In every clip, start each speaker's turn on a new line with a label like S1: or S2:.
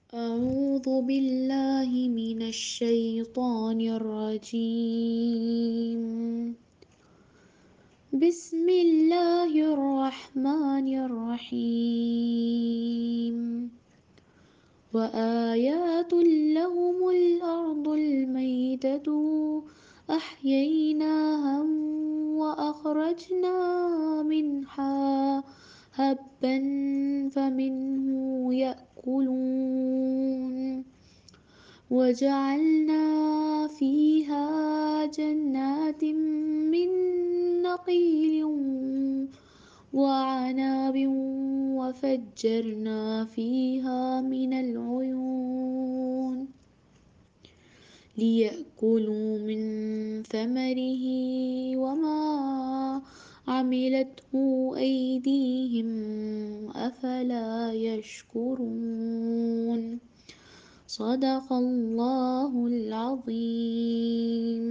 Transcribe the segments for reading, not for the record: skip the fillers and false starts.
S1: أعوذ بالله من الشيطان الرجيم. بسم الله الرحمن الرحيم. وآيات لهم الأرض الميتة أحييناها وأخرجنا منها حبا فمنه يأكلون وجعلنا فيها جنات من نخيل وعناب وفجرنا فيها من العيون ليأكلوا من ثمره وما عملته أيديهم أفلا يشكرون. صدق الله العظيم.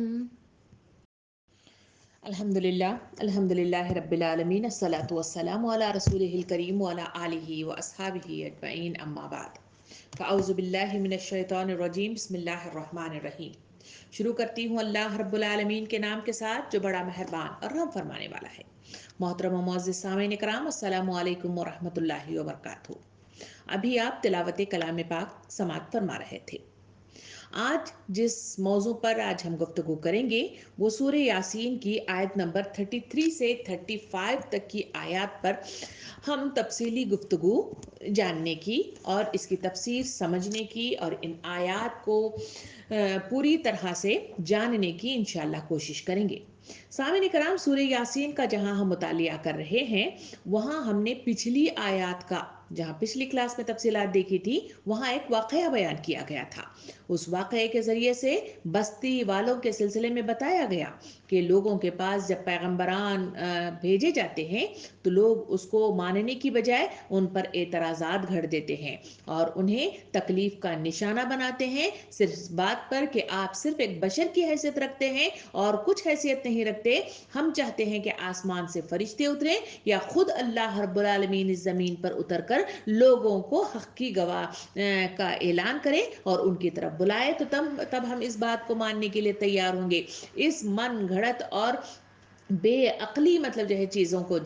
S2: الحمد للہ رب العالمین الصلاۃ والسلام علی رسولہ الکریم وعلی آلہ واصحابہ اجمعین اما بعد فاعوذ باللہ من الشیطان الرجیم بسم اللہ الرحمن الرحیم۔ شروع کرتی ہوں اللہ رب العالمین کے نام کے ساتھ جو بڑا مہربان اور رحم فرمانے والا ہے۔ محترم و معزز سامعین کرام، السلام علیکم ورحمۃ اللہ وبرکاتہ۔ ابھی آپ تلاوت کلام پاک سماعت فرما رہے تھے۔ آج جس موضوع پر ہم گفتگو کریں گے وہ سورہ یاسین کی آیت نمبر 33 سے 35 تک کی آیات پر ہم تفصیلی گفتگو جاننے کی اور اس کی تفسیر سمجھنے کی اور ان آیات کو پوری طرح سے جاننے کی انشاءاللہ کوشش کریں گے۔ سامعین کرام، سورہ یاسین کا جہاں ہم مطالعہ کر رہے ہیں وہاں ہم نے پچھلی آیات کا، جہاں پچھلی کلاس میں تفصیلات دیکھی تھی، وہاں ایک واقعہ بیان کیا گیا تھا۔ اس واقعے کے ذریعے سے بستی والوں کے سلسلے میں بتایا گیا کہ لوگوں کے پاس جب پیغمبران بھیجے جاتے ہیں تو لوگ اس کو ماننے کی بجائے ان پر اعتراضات گھڑ دیتے ہیں اور انہیں تکلیف کا نشانہ بناتے ہیں، صرف اس بات پر کہ آپ صرف ایک بشر کی حیثیت رکھتے ہیں اور کچھ حیثیت نہیں رکھتے۔ ہم چاہتے ہیں کہ آسمان سے فرشتے اتریں یا خود اللہ رب العالمین اس زمین پر اتر کر لوگوں کو حق کی گواہ کا اعلان کریں اور ان کی طرف بلائے، تو تب ہم اس بات کو ماننے کے لیے تیار ہوں گے۔ اس من گھڑت اور بے عقلی جو ہے چیزوں کو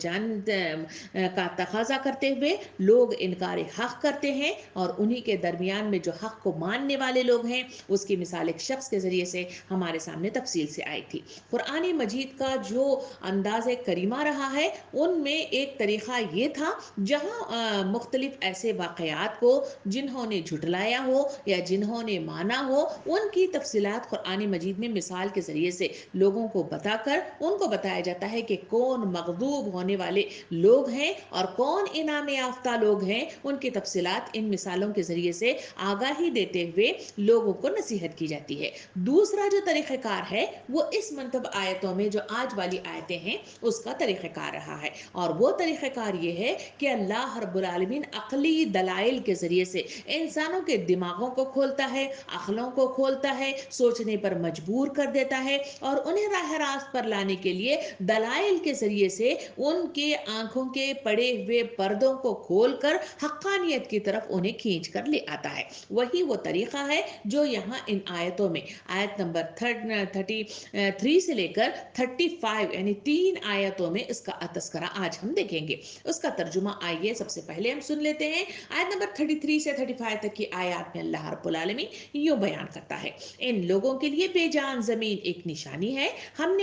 S2: کا تقاضا کرتے ہوئے لوگ انکار حق کرتے ہیں، اور انہی کے درمیان میں جو حق کو ماننے والے لوگ ہیں اس کی مثال ایک شخص کے ذریعے سے ہمارے سامنے تفصیل سے آئی تھی۔ قرآن مجید کا جو انداز کریمہ رہا ہے ان میں ایک طریقہ یہ تھا جہاں مختلف ایسے واقعات کو جنہوں نے جھٹلایا ہو یا جنہوں نے مانا ہو ان کی تفصیلات قرآن مجید میں مثال کے ذریعے سے لوگوں کو بتا کر ان کو بتایا جاتا ہے کہ کون مغضوب ہونے والے لوگ ہیں اور کون انعام یافتہ لوگ ہیں۔ ان کی تفصیلات ان مثالوں کے ذریعے سے آگاہی دیتے ہوئے لوگوں کو نصیحت کی جاتی ہے۔ دوسرا جو طریقہ کار ہے وہ اس منتب آیتوں میں جو آج والی آیتیں ہیں اس کا طریقہ کار رہا ہے، اور وہ طریقہ کار یہ ہے کہ اللہ رب العالمین عقلی دلائل کے ذریعے سے انسانوں کے دماغوں کو کھولتا ہے، عقلوں کو کھولتا ہے، سوچنے پر مجبور کر دیتا ہے اور انہیں راہ راست پر لانے کے لیے دلائل کے ذریعے سے ان کے آنکھوں کے پڑے ہوئے پردوں کو کھول کر حقانیت کی طرف انہیں کھینچ کر لے آتا ہے۔ وہی وہ طریقہ ہے جو یہاں ان آیتوں میں آیت نمبر 33 سے لے کر 35 یعنی 3 آیتوں میں اس کا تذکرہ آج ہم دیکھیں گے۔ اس کا ترجمہ آئیے سب سے پہلے ہم سن لیتے ہیں۔ آیت نمبر 33 سے 35 تک کی آیات میں اللہ رب العالمین یوں بیان کرتا ہے: ان لوگوں کے لیے بے جان زمین ایک نشانی ہے، ہم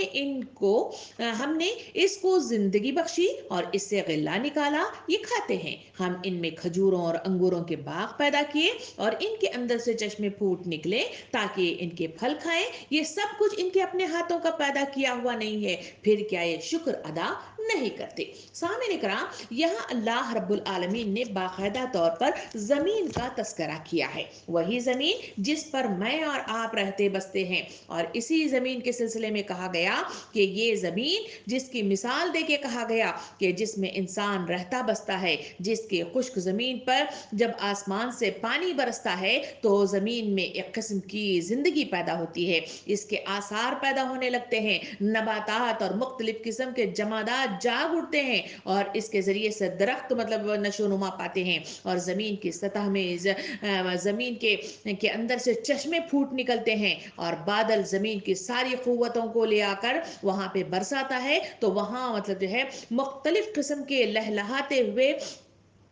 S2: نے اس کو زندگی بخشی اور اس سے غلہ نکالا، یہ کھاتے ہیں۔ ہم ان میں کھجوروں اور انگوروں کے باغ پیدا کیے اور ان کے اندر سے چشمے پھوٹ نکلے تاکہ ان کے پھل کھائیں، یہ سب کچھ ان کے اپنے ہاتھوں کا پیدا کیا ہوا نہیں ہے، پھر کیا یہ شکر ادا نہیں کرتے؟ سامعین کرام، یہاں اللہ رب العالمین نے باقاعدہ طور پر زمین کا تذکرہ کیا ہے، وہی زمین جس پر میں اور آپ رہتے بستے ہیں، اور اسی زمین کے سلسلے میں کہا گیا کہ یہ زمین جس کی مثال دے کے کہا گیا کہ جس میں انسان رہتا بستا ہے، جس کے خشک زمین پر جب آسمان سے پانی برستا ہے تو زمین میں ایک قسم کی زندگی پیدا ہوتی ہے، اس کے آثار پیدا ہونے لگتے ہیں، نباتات اور مختلف قسم کے جمادات साथ जाग उठते हैं और इसके ज़रिए से दरख्त मतलब नशोनुमा पाते हैं और ज़मीन की सतह में ज़मीन के अंदर से चश्मे फूट निकलते हैं और बादल ज़मीन की सारी क़ुव्वतों को ले आकर वहाँ पे बरसाता है। तो वहाँ मतलब जो है मुख्तलिफ किस्म के लहलहाते हुए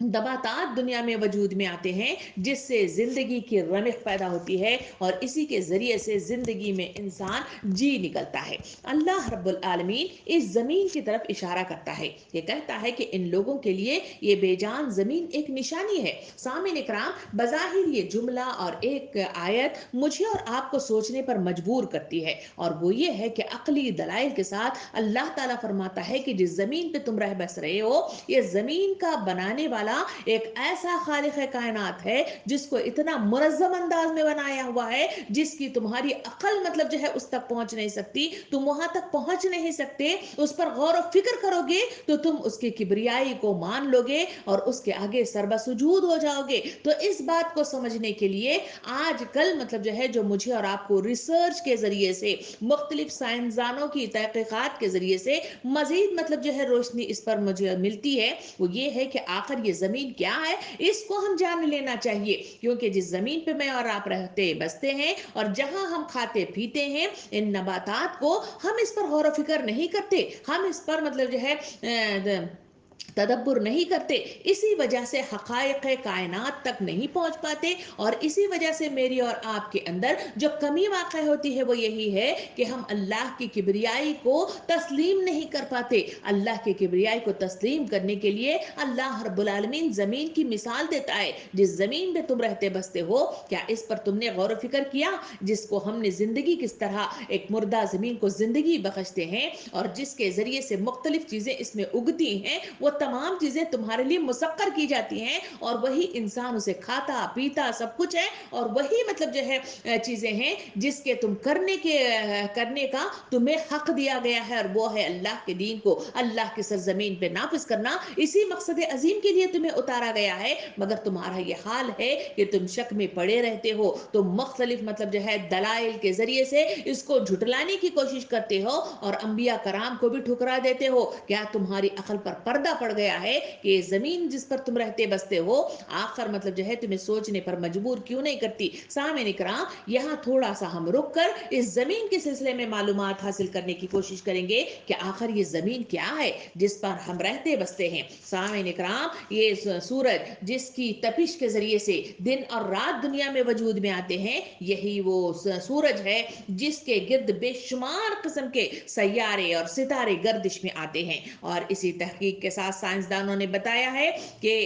S2: नबातात दुनिया में वजूद में आते हैं, जिससे ज़िंदगी की रमक पैदा होती है और इसी के ज़रिए से ज़िंदगी में इंसान जी निकलता है। अल्लाह रब्बुल आलमीन इस ज़मीन की तरफ इशारा करता है। ये कहता है कि इन लोगों के लिए ये बेजान ज़मीन एक निशानी है। सामिन इकराम, बज़ाहिर ये जुमला और एक आयत मुझे और आपको सोचने पर मजबूर करती है और वो ये है कि अक्ली दलाइल के साथ अल्लाह ताला फरमाता है कि जिस ज़मीन पे तुम रह बस रहे हो, ये ज़मीन का बनाने वाला एक ऐसा खालिक कायनात है जिसको इतना मुनज़्ज़म अंदाज में बनाया हुआ है जिसकी तुम्हारी अकल मतलब जो है उस तक पहुंच नहीं सकती। तुम वहां तक पहुंच नहीं सकते। उस पर गौर और फिक्र करोगे तो तुम उसकी किबरियाई को मान लोगे और उसके आगे सरबसुजूद हो जाओगे। तो इस बात को समझने के लिए आजकल मतलब जो है जो मुझे और आपको रिसर्च के जरिए से मुख्तलिफ साइंसदानों की तहकीकात के जरिए से मजीद मतलब जो है रोशनी इस पर मुझे मिलती है, वो ये है कि आखिर ये जमीन क्या है, इसको हम जान लेना चाहिए। क्योंकि जिस जमीन पे मैं और आप रहते बसते हैं और जहां हम खाते पीते हैं इन नबातात को, हम इस पर गौर फिक्र नहीं करते, हम इस पर मतलब जो है तदब्बुर नहीं करते। इसी वजह से हकायक कायनात तक नहीं पहुंच पाते और इसी वजह से मेरी और आपके अंदर जो कमी वाक़ई होती है वो यही है कि हम अल्लाह की किबरियाई को तस्लीम नहीं कर पाते। अल्लाह की किबरियाई को तस्लीम करने के लिए अल्लाह रब्बुल आलमीन ज़मीन की मिसाल देता है। जिस ज़मीन में तुम रहते बसते हो, क्या इस पर तुमने गौर फिक्र किया, जिसको हमने ज़िंदगी किस तरह एक मुर्दा ज़मीन को ज़िंदगी बख्शते हैं और जिसके ज़रिए से मुख्तलिफ चीज़ें इसमें उगती हैं, वो तमाम चीजें तुम्हारे लिए मुसक्कर की जाती हैं और वही इंसान उसे खाता पीता सब कुछ है और वही मतलब जो है चीजें हैं जिसके तुम करने का तुम्हें हक दिया गया है और वो है अल्लाह के दीन को अल्लाह की सरजमीन पे नाफिज करना। इसी मकसद अजीम के लिए तुम्हें उतारा गया है। मगर तुम्हारा ये हाल है कि तुम शक में पड़े रहते हो, तुम मुख्तलिफ मतलब जो है दलाइल के जरिए से इसको झुटलाने की कोशिश करते हो और अंबिया कराम को भी ठुकरा देते हो। क्या तुम्हारी अकल पर पर्दा पड़ गया है कि जमीन जिस पर तुम रहते बसते हो आखिर मतलब जो है तुम्हें सोचने पर मजबूर क्यों नहीं करती। सामिन इकराम, यहाँ थोड़ा सा हम रुक कर इस जमीन के सिलसिले में मालूमात हासिल करने की कोशिश करेंगे कि आखिर ये जमीन क्या है जिस पर हम रहते बसते हैं। सामिन इकराम, ये सूरज जिसकी तपिश के जरिए से दिन और रात दुनिया में वजूद में आते हैं, यही वो सूरज है जिसके गिर्द बेशुमार किस्म के सैयारे और सितारे गर्दिश में आते हैं। और इसी तहकीक के साथ साइंसदानों ने बताया है कि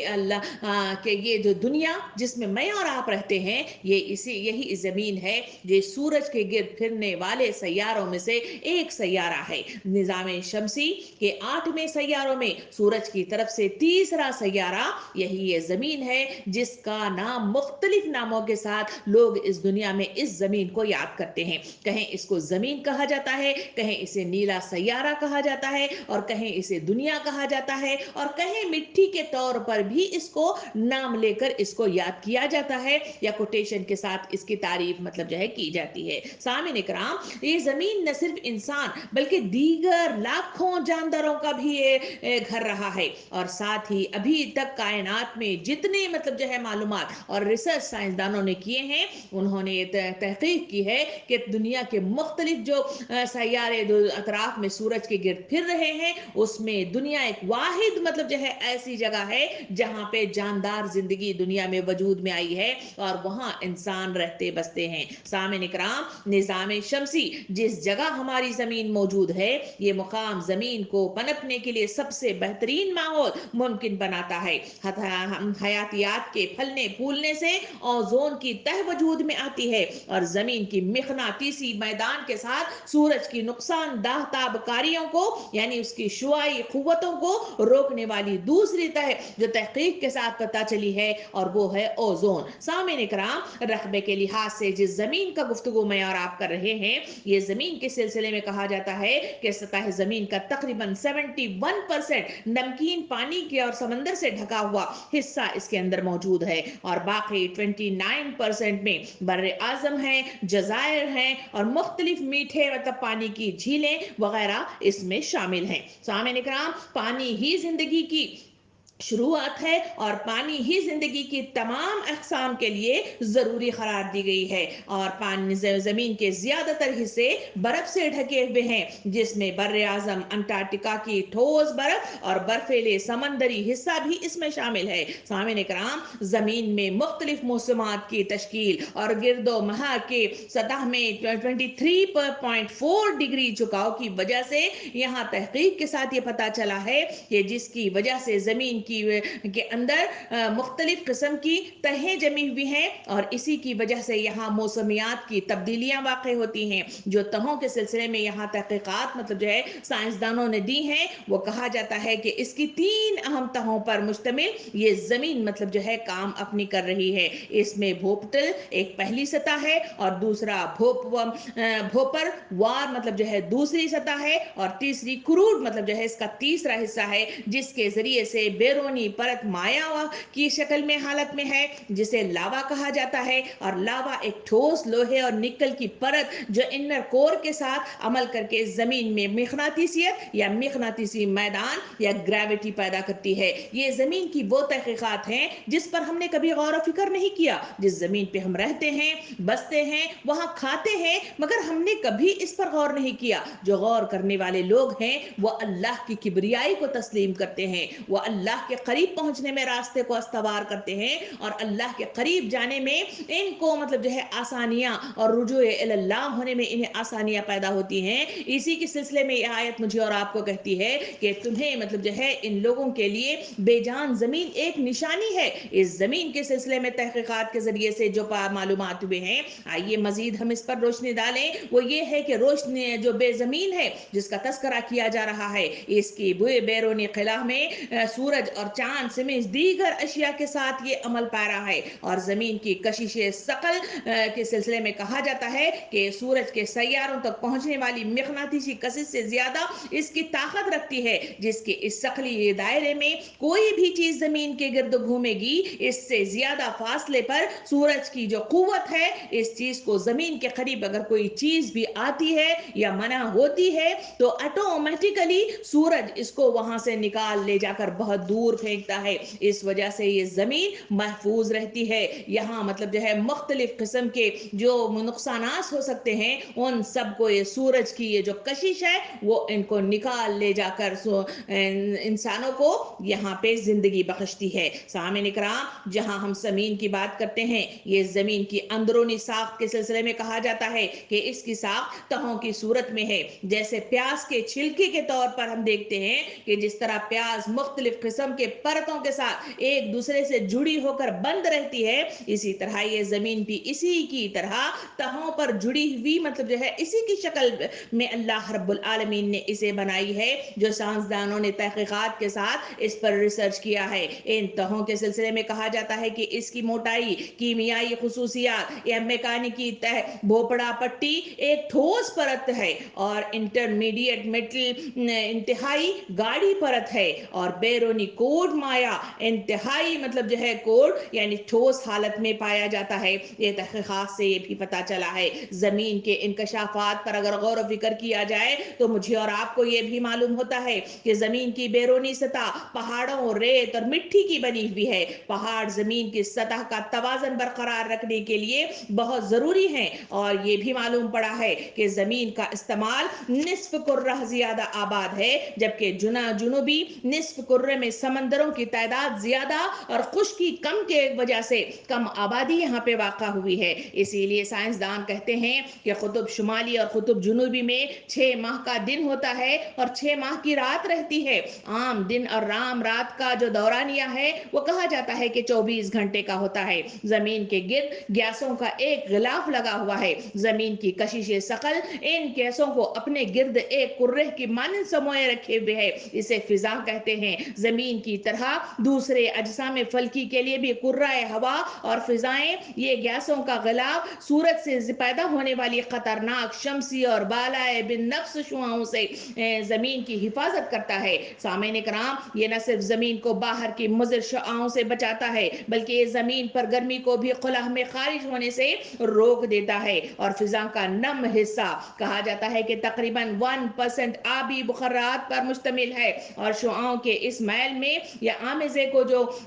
S2: कि ये जो दुनिया जिसमें मैं और आप रहते हैं, ये यही ज़मीन है जो सूरज के गिर्द फिरने वाले सैयारों में से एक सैयारा है। निज़ाम शमसी के 8वें सैयारों में सूरज की तरफ से तीसरा सैयारा यही ये ज़मीन है, जिसका नाम मुख्तलिफ नामों के साथ लोग इस दुनिया में इस ज़मीन को याद करते हैं। कहीं इसको ज़मीन कहा जाता है, कहीं इसे नीला सैयारा कहा जाता है और कहीं इसे दुनिया कहा जाता है और कहीं मिट्टी के तौर पर भी इसको नाम लेकर इसको याद किया जाता है या कोटेशन के साथ इसकी तारीफ मतलब जो है की जाती है। सामिन इकराम, ये जमीन न सिर्फ इंसान बल्कि दीगर लाखों जानदारों का भी ये घर रहा है और साथ ही अभी तक कायनात में जितने मतलब जो है मालूमात और रिसर्च साइंसदानों ने किए हैं, उन्होंने ये तहकीक की है कि दुनिया के मुख्तलिफ जो सैयारे जो अतराफ में सूरज के गिर्द फिर रहे हैं, उसमें दुनिया एक वाहिद मतलब जो है ऐसी जगह है जहां पे जानदार जिंदगी दुनिया में वजूद में आई है और वहां इंसान रहते बसते हैं। सामिन इकराम, निज़ाम शमसी जिस जगह हमारी जमीन मौजूद है, ये मुकाम जमीन को पनपने के लिए सबसे बेहतरीन माहौल मुमकिन बनाता है। हयातियात के फलने फूलने से ओजोन की तह वजूद में आती है और जमीन की मिगनातीसी मैदान के साथ सूरज की नुकसानदाह ताबकारियों को यानी उसकी शुआई कुव्वतों को रोकने वाली दूसरी तह जो तहकीक के साथ पता चली है, और वो है ओजोन। सामईन इकराम, रकबे के लिहाज से जिस जमीन का गुफ्तगू मैं और आप कर रहे हैं, ये जमीन के सिलसिले में कहा जाता है कि सतह जमीन का तकरीबन 71% नमकीन पानी के और समंदर से ढका हुआ हिस्सा इसके अंदर मौजूद है, और बाकी 29% में बर्रे आजम है, जजायर हैं, और मुख्तलिफ मीठे मतलब पानी की झीलें वगैरह इसमें शामिल हैं। सामईन इकराम, पानी ही जिंदगी की शुरुआत है, और पानी ही जिंदगी की तमाम अक़साम के लिए ज़रूरी करार दी गई है। और पानी ज़मीन के ज़्यादातर हिस्से बर्फ़ से ढके हुए हैं, जिसमें बर्रे आज़म अंटार्कटिका की ठोस बर्फ़ और बर्फीले समंदरी हिस्सा भी इसमें शामिल है। सामईन इकराम, ज़मीन में मुख्तलिफ मौसमात की तश्कील और गिरदो महा के सतह में 23.4 डिग्री झुकाव की वजह से यहाँ तहकीक के साथ ये पता चला है कि जिसकी वजह से ज़मीन के अंदर मुख्तलिफ किस्म की तहें जमी हुई हैं, और इसी की वजह से यहाँ मौसमियात की तब्दीलियां वाक़ई होती हैं। जो तहों के सिलसिले में यहाँ तहकीकात मतलब जो है साइंसदानों ने दी हैं, वो कहा जाता है कि इसकी 3 अहम तहों पर मुश्तमिल ये ज़मीन मतलब जो है काम अपनी कर रही है। इसमें भोपटल एक पहली सतह है, और दूसरा भोपर वार मतलब जो है दूसरी सतह है, और तीसरी क्रूड मतलब जो है इसका तीसरा हिस्सा है, जिसके जरिए से बेरोनी परत माया की शक्ल में हालत में है, जिसे लावा कहा जाता है। और लावा एक ठोस लोहे और निकल की परत जो इनर कोर के साथ अमल करके जमीन में मिगनातीसियत या मिगनातीसी मैदान या ग्रेविटी पैदा करती है। ये जमीन की वो तहकीकात हैं जिस पर हमने कभी गौर व फिक्र नहीं किया। जिस जमीन पे हम रहते हैं, बसते हैं, वहां खाते हैं, मगर हमने कभी इस पर गौर नहीं किया। जो गौर करने वाले लोग हैं वो अल्लाह की किबरियाई को तस्लीम करते हैं, वो अल्लाह के करीब पहुंचने में रास्ते को अस्तवार करते हैं, और अल्लाह के करीब जाने में इनको मतलब जो है आसानियां और रुजू इल्लाह होने में इन्हें आसानियां पैदा होती हैं। इसी के सिलसिले में यह आयत मुझे और आपको कहती है कि तुम्हें मतलब जो है इन लोगों के लिए बेजान जमीन एक निशानी है। इस जमीन के सिलसिले में तहकीकात के जरिए से जो मालूमात हुए हैं, आइए मजीद हम इस पर रोशनी डालें। वो ये है कि रोशनी जो बेजमीन है जिसका तस्करा किया जा रहा है, इसकी बैरूनी खिला में सूरज और चांद समेत दीगर अशिया के साथ ये अमल पा रहा है। और जमीन की कशिश सकल के सिलसिले में कहा जाता है कि सूरज के सैयारों तक पहुंचने वाली मिगनातीसी कशिश से ज्यादा इसकी ताकत रखती है, जिसके इस सकली दायरे में कोई भी चीज जमीन के गिर्द घूमेगी, इससे ज्यादा फासले पर सूरज की जो कुव्वत है, इस चीज को जमीन के करीब अगर कोई चीज भी आती है या मना होती है तो ऑटोमेटिकली सूरज इसको वहां से निकाल ले जाकर बहुत दूर फेंकता है। इस वजह से ये जमीन महफूज रहती है। यहाँ मतलब जो है मुख्तलिफ किस्म के जो नुकसानात हो सकते हैं, उन सबको ये सूरज की ये जो कशिश है वो इनको निकाल ले जाकर इंसानों को यहाँ पे जिंदगी बख्शती है। सामईन इकराम, जहाँ हम जमीन की बात करते हैं, ये जमीन की अंदरूनी साख्त के सिलसिले में कहा जाता है कि इसकी साख्त तहों की सूरत में है। जैसे प्याज के छिलके के तौर पर हम देखते हैं कि जिस तरह प्याज मुख्तलिफ किस्म के परतों के साथ एक दूसरे से जुड़ी होकर बंद रहती है, इसी तरह ये जमीन भी इसी की तरह तहों पर जुड़ी हुई मतलब जो है इसी की शक्ल में अल्लाह रब्बुल आलमीन ने इसे बनाई है। जो साइंसदानों ने तहकीकात के साथ इस पर रिसर्च किया है, इन तहों के सिलसिले में कहा जाता है कि इसकी मोटाई, कीमियाई खुसूसियात या मैकेनिकी तह भोपड़ा पट्टी एक ठोस परत है, और इंटरमीडिएट मेटल इंतहाई गाढ़ी परत है, और बैरूनी कोड माया इंतहाई मतलब जो है कोड यानी ठोस हालत में पाया जाता है। ये तहकीकात से ये भी पता चला है। जमीन के इंकशाफात पर अगर गौर व फिक्र किया जाए तो मुझे और आपको ये भी मालूम होता है कि जमीन की बैरूनी सतह पहाड़ों, रेत और मिट्टी की बनी हुई है। पहाड़ जमीन की सतह का तवाजन बरकरार रखने के लिए बहुत जरूरी है, और ये भी मालूम पड़ा है कि जमीन का इस्तेमाल निस्फ कुर्रा ज्यादा आबाद है, जबकि जुनूबी निस्फ कुर्रे में समंदरों की तादाद ज्यादा और खुश्की कम के वजह से कम आबादी यहाँ पे वाक़ा हुई है। इसीलिए साइंसदान कहते हैं कि कुतुब शुमाली और कुतुब जुनूबी में 6 माह का दिन होता है और 6 माह की रात रहती है। आम दिन और रात का जो दौरानिया है वो कहा जाता है कि 24 घंटे का होता है। जमीन के गिर्द गैसों का एक गिलाफ लगा हुआ है। जमीन की कशिश सकल इन गैसों को अपने गिर्द एक कुर्रे की मानंद समोए रखे हुए है। इसे फिजा कहते हैं। जमीन की तरह दूसरे अजसाम फल्की के लिए भी कुर्राए हवा और फिजाएं ये गैसों का गिलाफ सूरज से पैदा होने वाली खतरनाक शमसी और बालाए बिन नफ्स शुआओं से जमीन की हिफाजत करता है। सामईन कराम, ये न सिर्फ जमीन को बाहर की मुज़र शुआओं से बचाता है बल्कि ये जमीन पर गर्मी को भी खुला में खारिज होने से रोक देता है। और फिजा का नम हिस्सा कहा जाता है कि तकरीबन 1% आबी बुखरात पर मुश्तमिल है। और शुआओं के इस मैल में या आमेजे को जो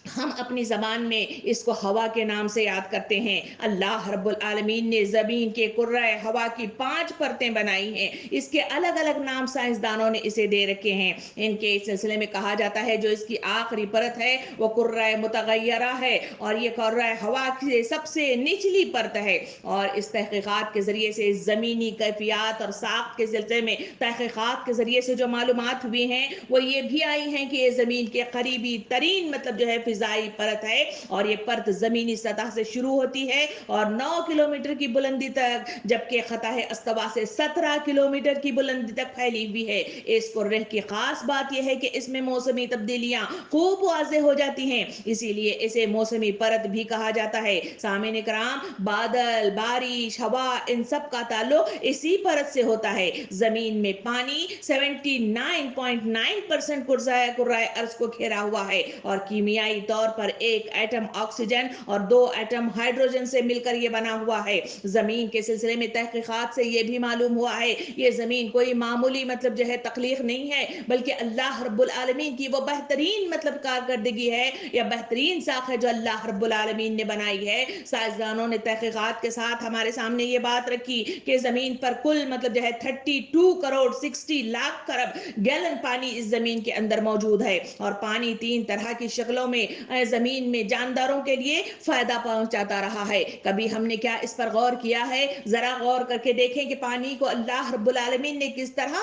S2: हम अपनी ज़बान में इसको हवा के नाम से याद करते हैं, अल्लाह रब्बुल आलमीन ने ज़मीन के कुर्राए हवा की 5 परतें बनाई हैं। इसके अलग अलग नाम साइंसदानों ने इसे दे रखे हैं। इनके इस सिलसिले में कहा जाता है जो इसकी आखिरी परत है वो कुर्राए मुतगय्यरा है और ये कुर्राए हवा की सबसे निचली परत है। और इस तहकीकात के ज़रिए से ज़मीनी कैफियत और साख्त के सिलसिले में तहकीकात के ज़रिए से जो मालूमात हुई हैं वो ये भी आई हैं कि ये ज़मीन के करीबी तरीन मतलब जो है फिजाई परत है और ये परत जमीनी सतह से शुरू होती है और 9 किलोमीटर की बुलंदी तक, जबकि खताह अस्तवा से 17 किलोमीटर की बुलंदी तक फैली हुई है। इस कुर्रे की खास बात यह है कि इसमें मौसमी तब्दीलियां खूब वाज़ेह हो जाती हैं, इसीलिए इसे मौसमी परत भी कहा जाता है। सामईन कराम, बादल, बारिश, हवा, इन सब का ताल्लुक इसी परत से होता है। जमीन में पानी 79.9% कुर्राए अर्ज को घेरा हुआ है और कीमियाई तौर पर एक एटम ऑक्सीजन और 2 एटम हाइड्रोजन से मिलकर ये बना हुआ है। जमीन के सिलसिले में तहकीकात से ये भी मालूम हुआ है ये जमीन कोई मामूली मतलब जो है तख्लीक नहीं है बल्कि अल्लाह रब्बुल आलमीन की वो बेहतरीन मतलब कारकर्दगी है या बेहतरीन साख है जो अल्लाह रब्बुल आलमीन ने बनाई है। साइंसदानों ने तहकीकात के साथ हमारे सामने ये बात रखी कि जमीन पर कुल मतलब जो है 32 करोड़ 60 लाख खरब गैलन पानी इस जमीन के अंदर मौजूद है। और पानी 3 तरह की शक्लों में जमीन में जानदारों के लिए फायदा पहुंचाता रहा है। कभी हमने क्या इस पर गौर किया है? जरा गौर करके देखें कि पानी को अल्लाह रब्बुल आलमीन ने किस तरह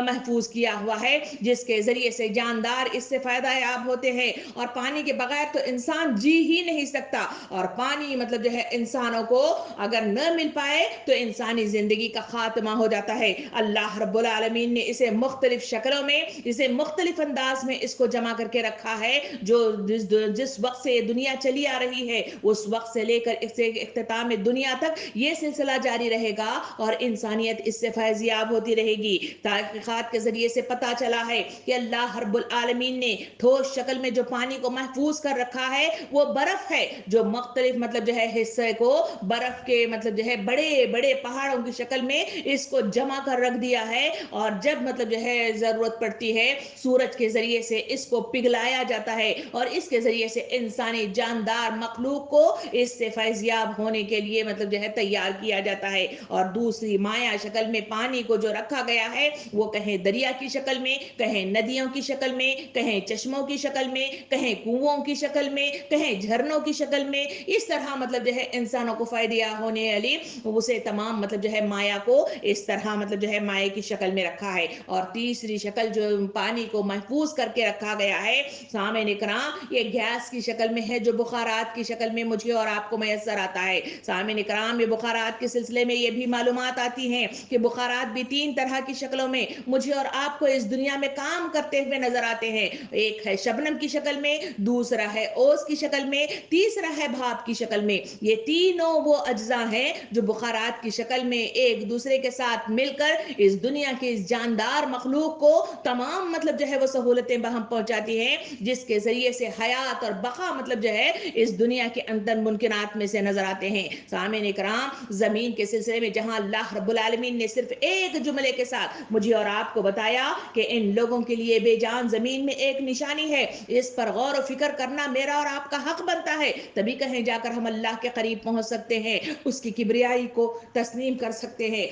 S2: महफूज किया हुआ है जिसके जरिए से जानदार इससे फायदा याब होते हैं। और पानी के बगैर तो इंसान जी ही नहीं सकता और पानी मतलब जो है इंसानों को अगर न मिल पाए तो इंसानी जिंदगी का खात्मा हो जाता है। अल्लाह रब्बुल आलमीन ने इसे मुख्तलिफ शक्लों में, इसे मुख्तलिफ अंदाज में इसको जमा करके रखा है। जो जिस वक्त से दुनिया चली आ रही है उस वक्त से लेकर इसे इख्तिताम दुनिया तक ये सिलसिला जारी रहेगा और इंसानियत इससे फैजियाब होती रहेगी। तहकीकात के जरिए से पता चला है कि अल्लाह रब्बुल आलमीन ने ठोस शक्ल में जो पानी को महफूज कर रखा है वो बर्फ है जो मुख्तलिफ मतलब जो है हिस्से को बर्फ के मतलब जो है बड़े बड़े पहाड़ों की शक्ल में इसको जमा कर रख दिया है। और जब मतलब जो है जरूरत पड़ती है सूरज के जरिए से इसको पिघलाया जाता है और इसके जरिए से इंसानी जानदार मखलूक को इससे फैजियाब होने के लिए मतलब जो है तैयार किया जाता है। और दूसरी माया शक्ल में पानी को जो रखा गया है वो कहीं दरिया की शक्ल में, कहीं नदियों की शक्ल में, कहीं चश्मों की शक्ल में, कहीं कुओं की शक्ल में, कहीं झरनों की शक्ल में, इस तरह मतलब जो है इंसानों को फायदा होने वाली उसे तमाम मतलब जो है माया को इस तरह मतलब जो है माया की शक्ल में रखा है। और तीसरी शक्ल जो पानी को महफूज करके रखा गया है सामईन इकराम, ये गैस की शक्ल में है जो बुखारात की शक्ल में मुझे और आपको मैसर आता है। सामईन इकराम, ये बुखारात के सिलसिले में ये भी मालूमात आती हैं कि बुखारात भी 3 तरह की शक्लों में मुझे और आपको इस दुनिया में काम करते हुए नजर आते हैं। एक है शबनम की शक्ल में, दूसरा है ओस की शक्ल में, तीसरा है भाप की शक्ल में। ये तीनों वो अज्जा हैं जो बुखारात की शक्ल में एक दूसरे के साथ मिलकर इस दुनिया के इस जानदार मखलूक को तमाम मतलब जो है वो सहूलतें बहम पहुंचाती हैं जिसके जरिए से हयात और बका मतलब जो है इस दुनिया के अंदर मुमकिनात में से नजर आते हैं। सामईन इकराम, जमीन के सिलसिले में जहां अल्लाह रब्बुल आलमीन ने सिर्फ एक जुमले के साथ मुझे और आपको बताया कि इन लोगों के लिए बेजान जमीन में एक निशानी है, इस पर गौर और फिक्र करना मेरा और आपका हक बनता है, तभी कहीं जाकर हम अल्लाह के करीब पहुंच सकते हैं, उसकी किबरियाई को तस्लीम कर सकते हैं।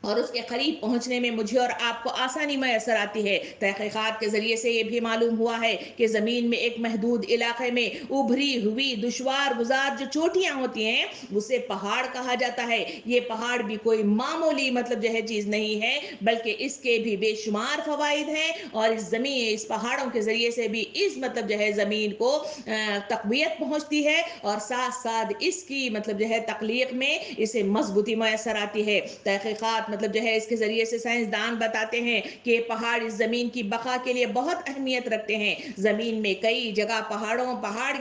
S2: اور اس کے قریب پہنچنے میں مجھے اور آپ کو آسانی میسر آتی ہے۔ تحقیقات کے ذریعے سے یہ بھی معلوم ہوا ہے کہ زمین میں ایک محدود علاقے میں ابھری ہوئی دشوار گزار جو چوٹیاں ہوتی ہیں اسے پہاڑ کہا جاتا ہے۔ یہ پہاڑ بھی کوئی معمولی چیز نہیں ہے، بلکہ اس کے بھی بے شمار فوائد ہیں، اور اس پہاڑوں کے ذریعے سے بھی اس زمین کو تقویت پہنچتی ہے، اور ساتھ ساتھ اس کی تخلیق میں اسے مضبوطی میسر آتی ہے۔ تحقیقات اس کے ذریعے سے سائنسدان بتاتے ہیں کہ پہاڑ اس زمین کی بقا کے لیے بہت اہمیت رکھتے ہیں۔ زمین میں کئی جگہ پہاڑ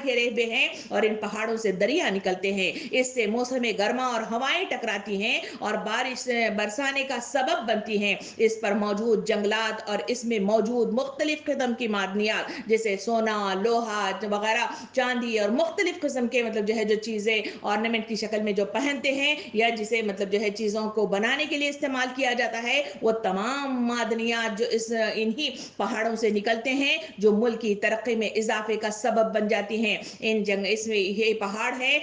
S2: گھیرے ہوئے ہیں، اور ان پہاڑوں سے دریا نکلتے ہیں۔ اس سے موسم گرما اور ہوائیں ٹکراتی ہیں اور بارش برسانے کا سبب بنتی ہیں۔ اس پر موجود جنگلات اور اس میں موجود مختلف قسم کی معدنیات جیسے سونا، لوہا وغیرہ، چاندی اور مختلف قسم کے جو چیزیں آرنامنٹ کی شکل میں جو پہنتے ہیں، یا جسے چیزوں کو بنانے کے لیے استعمال کیا جاتا ہے، وہ تمام معدنیات جو انہی پہاڑوں سے نکلتے ہیں، جو ملک کی ترقی میں اضافے کا سبب بن جاتی ہیں۔ اس میں یہ پہاڑ ہے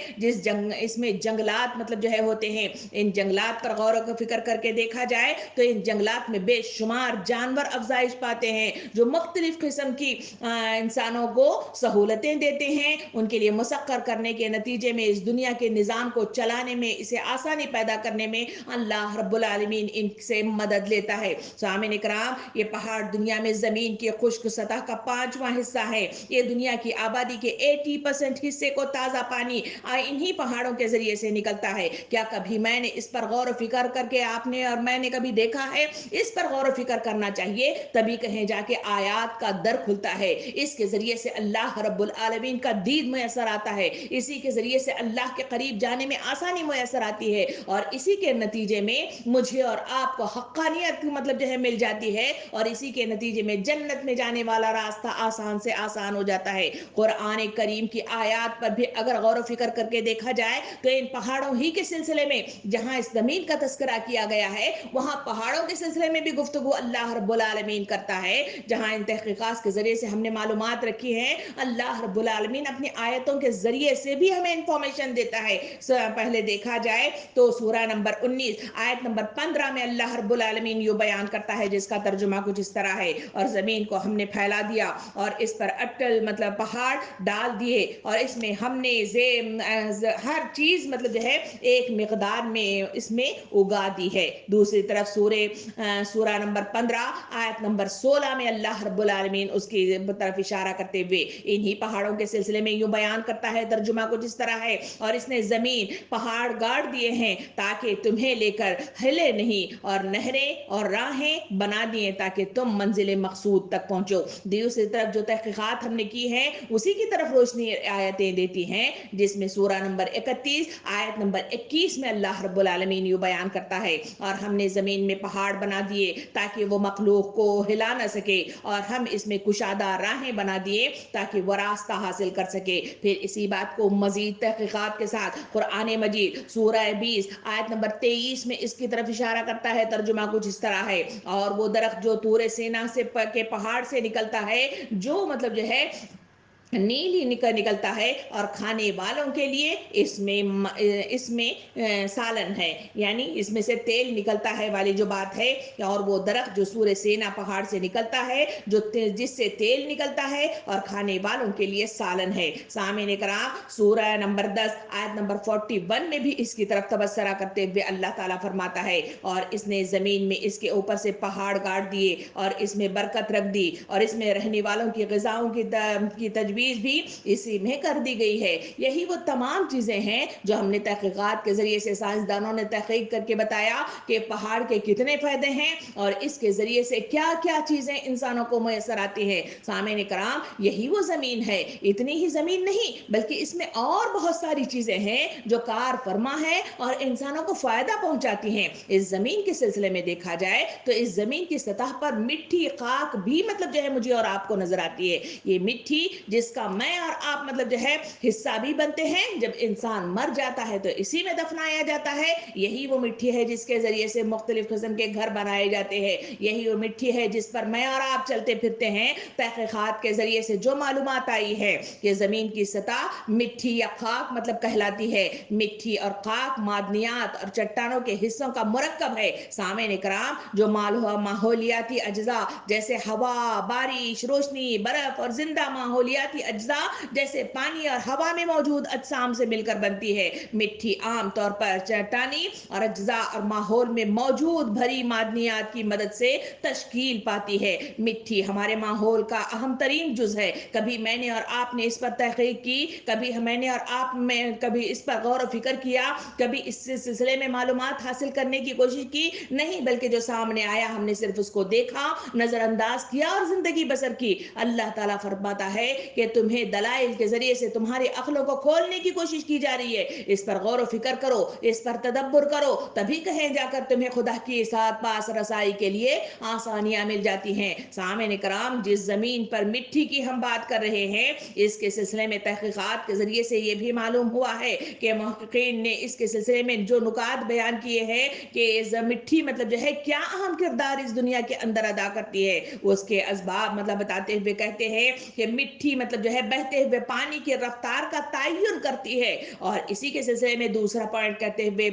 S2: اس میں جنگلات ہوتے ہیں۔ ان جنگلات پر غور و فکر کر کے دیکھا جائے تو ان جنگلات میں بے شمار جانور افزائش پاتے ہیں، جو مختلف قسم کی انسانوں کو سہولتیں دیتے ہیں، ان کے لیے مسخر کرنے کے نتیجے میں اس دنیا کے نظام کو چلانے میں، اسے آسانی پیدا کرنے میں اللہ رب العالمین ان سے مدد لیتا ہے۔ سامعین اکرام، یہ پہاڑ دنیا میں زمین کی خشک سطح کا 5واں حصہ ہے۔ یہ دنیا کی آبادی کے 80% حصے کو تازہ پانی انہی پہاڑوں کے ذریعے سے نکلتا ہے۔ کیا کبھی میں نے اس پر غور و فکر کر کے آپ نے اور میں نے کبھی دیکھا ہے؟ اس پر غور و فکر کرنا چاہیے، تبھی کہیں جا کے آیات کا در کھلتا ہے۔ اس کے ذریعے سے اللہ رب العالمین کا دید میسر آتا ہے، اسی کے ذریعے سے اللہ کے قریب جانے میں آسانی میسر آتی ہے، اور اسی کے نتیجے میں مجھے اور آپ کو حقانیت مل جاتی ہے، اور اسی کے نتیجے میں جنت میں جانے والا راستہ آسان سے آسان ہو جاتا ہے۔ قرآن کریم کی آیات پر بھی اگر غور و فکر کر کے دیکھا جائے تو ان پہاڑوں ہی کے سلسلے میں جہاں اس زمین کا تذکرہ کیا گیا ہے، وہاں پہاڑوں کے سلسلے میں بھی گفتگو اللہ رب العالمین کرتا ہے۔ جہاں ان تحقیقات کے ذریعے سے ہم نے معلومات رکھی ہیں، اللہ رب العالمین اپنی آیتوں کے ذریعے سے بھی ہمیں انفارمیشن دیتا ہے۔ پہلے دیکھا جائے تو سورہ نمبر 19 آیت نمبر 15 میں اللہ رب العالمین یہ بیان کرتا ہے، جس کا ترجمہ کچھ اس طرح ہے: اور زمین کو ہم نے پھیلا دیا اور اس پر اٹل پہاڑ ڈال دیے، اور اس میں ہم نے ہر چیز ایک مقدار میں اس میں اگا دی ہے۔ دوسری طرف سورہ نمبر 15 آیت نمبر 16 میں اللہ رب العالمین اس کی طرف اشارہ کرتے ہوئے انہی پہاڑوں کے سلسلے میں یوں بیان کرتا ہے، ترجمہ کچھ اس طرح ہے: اور اس نے زمین پہاڑ گاڑ دیے ہیں تاکہ تمہیں لے کر ہلے نہیں، اور نہریں اور راہیں بنا دیے تاکہ تم منزل مقصود تک پہنچو۔ دوسری طرف جو تحقیقات ہم نے کی ہے اسی کی طرف روشنی آیتیں دیتی ہیں، جس میں سورہ نمبر 31 آیت نمبر 21 میں اللہ رب العالمین یہ بیان کرتا ہے: اور ہم نے زمین میں پہاڑ بنا دیے تاکہ وہ مخلوق کو ہلا نہ سکے، اور ہم اس میں کشادہ راہیں بنا دیے تاکہ وہ راستہ حاصل کر سکے۔ پھر اسی بات کو مزید تحقیقات کے ساتھ قرآن مجید سورہ 20 آیت نمبر 23 میں اس کی طرف اشارہ کرتا ہے، ترجمہ کچھ اس طرح ہے: اور وہ درخت جو طور سینا کے پہاڑ سے نکلتا ہے، جو نیل ہی نکلتا ہے، اور کھانے والوں کے لیے اس میں سالن ہے، یعنی اس میں سے تیل نکلتا ہے والی جو بات ہے۔ اور وہ درخت جو سور سینا پہاڑ سے نکلتا ہے، جس سے تیل نکلتا ہے اور کھانے والوں کے لیے سالن ہے۔ سامعین کرام، سورہ نمبر 10 آیت نمبر 41 میں بھی اس کی طرف تبصرہ کرتے ہوئے اللہ تعالیٰ فرماتا ہے: اور اس نے زمین میں اس کے اوپر سے پہاڑ گاڑ دیے اور اس میں برکت رکھ دی، اور اس میں رہنے والوں کی غذاؤں کی تجویز بھی اسی میں کر دی گئی ہے۔ یہی وہ تمام چیزیں ہیں جو ہم نے تحقیقات کے ذریعے سے سائنسدانوں نے تحقیق کر کے بتایا کہ پہاڑ کے کتنے فائدے ہیں اور اس کے ذریعے سے کیا کیا چیزیں انسانوں کو میسر آتی ہیں۔ سامعین کرام، یہی وہ زمین ہے۔ اتنی ہی زمین نہیں بلکہ اس میں اور بہت ساری چیزیں ہیں جو کار فرما ہے اور انسانوں کو فائدہ پہنچاتی ہیں۔ اس زمین کے سلسلے میں دیکھا جائے تو اس زمین کی سطح پر مٹی خاک بھی مجھے اور آپ کو نظر آتی ہے۔ یہ مٹی جس जिसका मैं और आप मतलब जो है हिस्सा भी बनते हैं। जब इंसान मर जाता है तो इसी में दफनाया जाता है। यही वो मिट्टी है जिसके जरिए से मुख्तलिफ किस्म के घर बनाए जाते हैं। यही वो मिट्टी है जिस पर मैं और आप चलते फिरते हैं। तहकीकात के जरिए से जो मालूमात आई है कि जमीन की सतह मिट्टी या खाक मतलब कहलाती है। मिट्टी और खाक मादनियात और चट्टानों के हिस्सों का मुरक्कब है। सामईन इकराम, जो माहौलियाती अज्जा जैसे हवा, बारिश, रोशनी, बर्फ और जिंदा माहौलियाती अज्जा जैसे पानी और हवा में मौजूद अजसाम से मिलकर बनती है। मिट्टी आम तौर पर चट्टानी और अज्जा और माहौल में मौजूद भरी मादनियात की मदद से तश्कील पाती है। मिट्टी हमारे माहौल का अहम तरीन जुज है। कभी मैंने और आपने इस पर तहकीक की, कभी मैंने और आप में कभी इस पर गौर व फिक्र किया, कभी इस सिलसिले में मालूमात हासिल करने की कोशिश की? नहीं, बल्कि जो सामने आया हमने सिर्फ उसको देखा, नजरअंदाज किया और जिंदगी बसर की। अल्लाह ताला फरमाता है कि तुम्हें दलाइल के जरिए से तुम्हारी अक्लों को खोलने की कोशिश की जा रही है। इस पर गौर व फिक्र करो, इस पर तदब्बुर करो, तभी कहीं जाकर तुम्हें खुदा की साथ पास रसाई के लिए आसानियां मिल जाती हैं। सामईन कराम, जिस जमीन पर मिट्टी की हम बात कर रहे हैं, इसके सिलसिले में तहकीकात के जरिए से यह भी मालूम हुआ है कि मुहक्किकीन ने इसके सिलसिले में जो नुकात बयान किए हैं कि मिट्टी मतलब जो है क्या अहम किरदार इस दुनिया के अंदर अदा करती है, उसके असबाब मतलब बताते हुए कहते हैं कि मिट्टी मतलब जो है बहते हुए पानी की रफ्तार का तयन करती है। और इसी के सिलसिले में दूसरा पॉइंट कहते हुए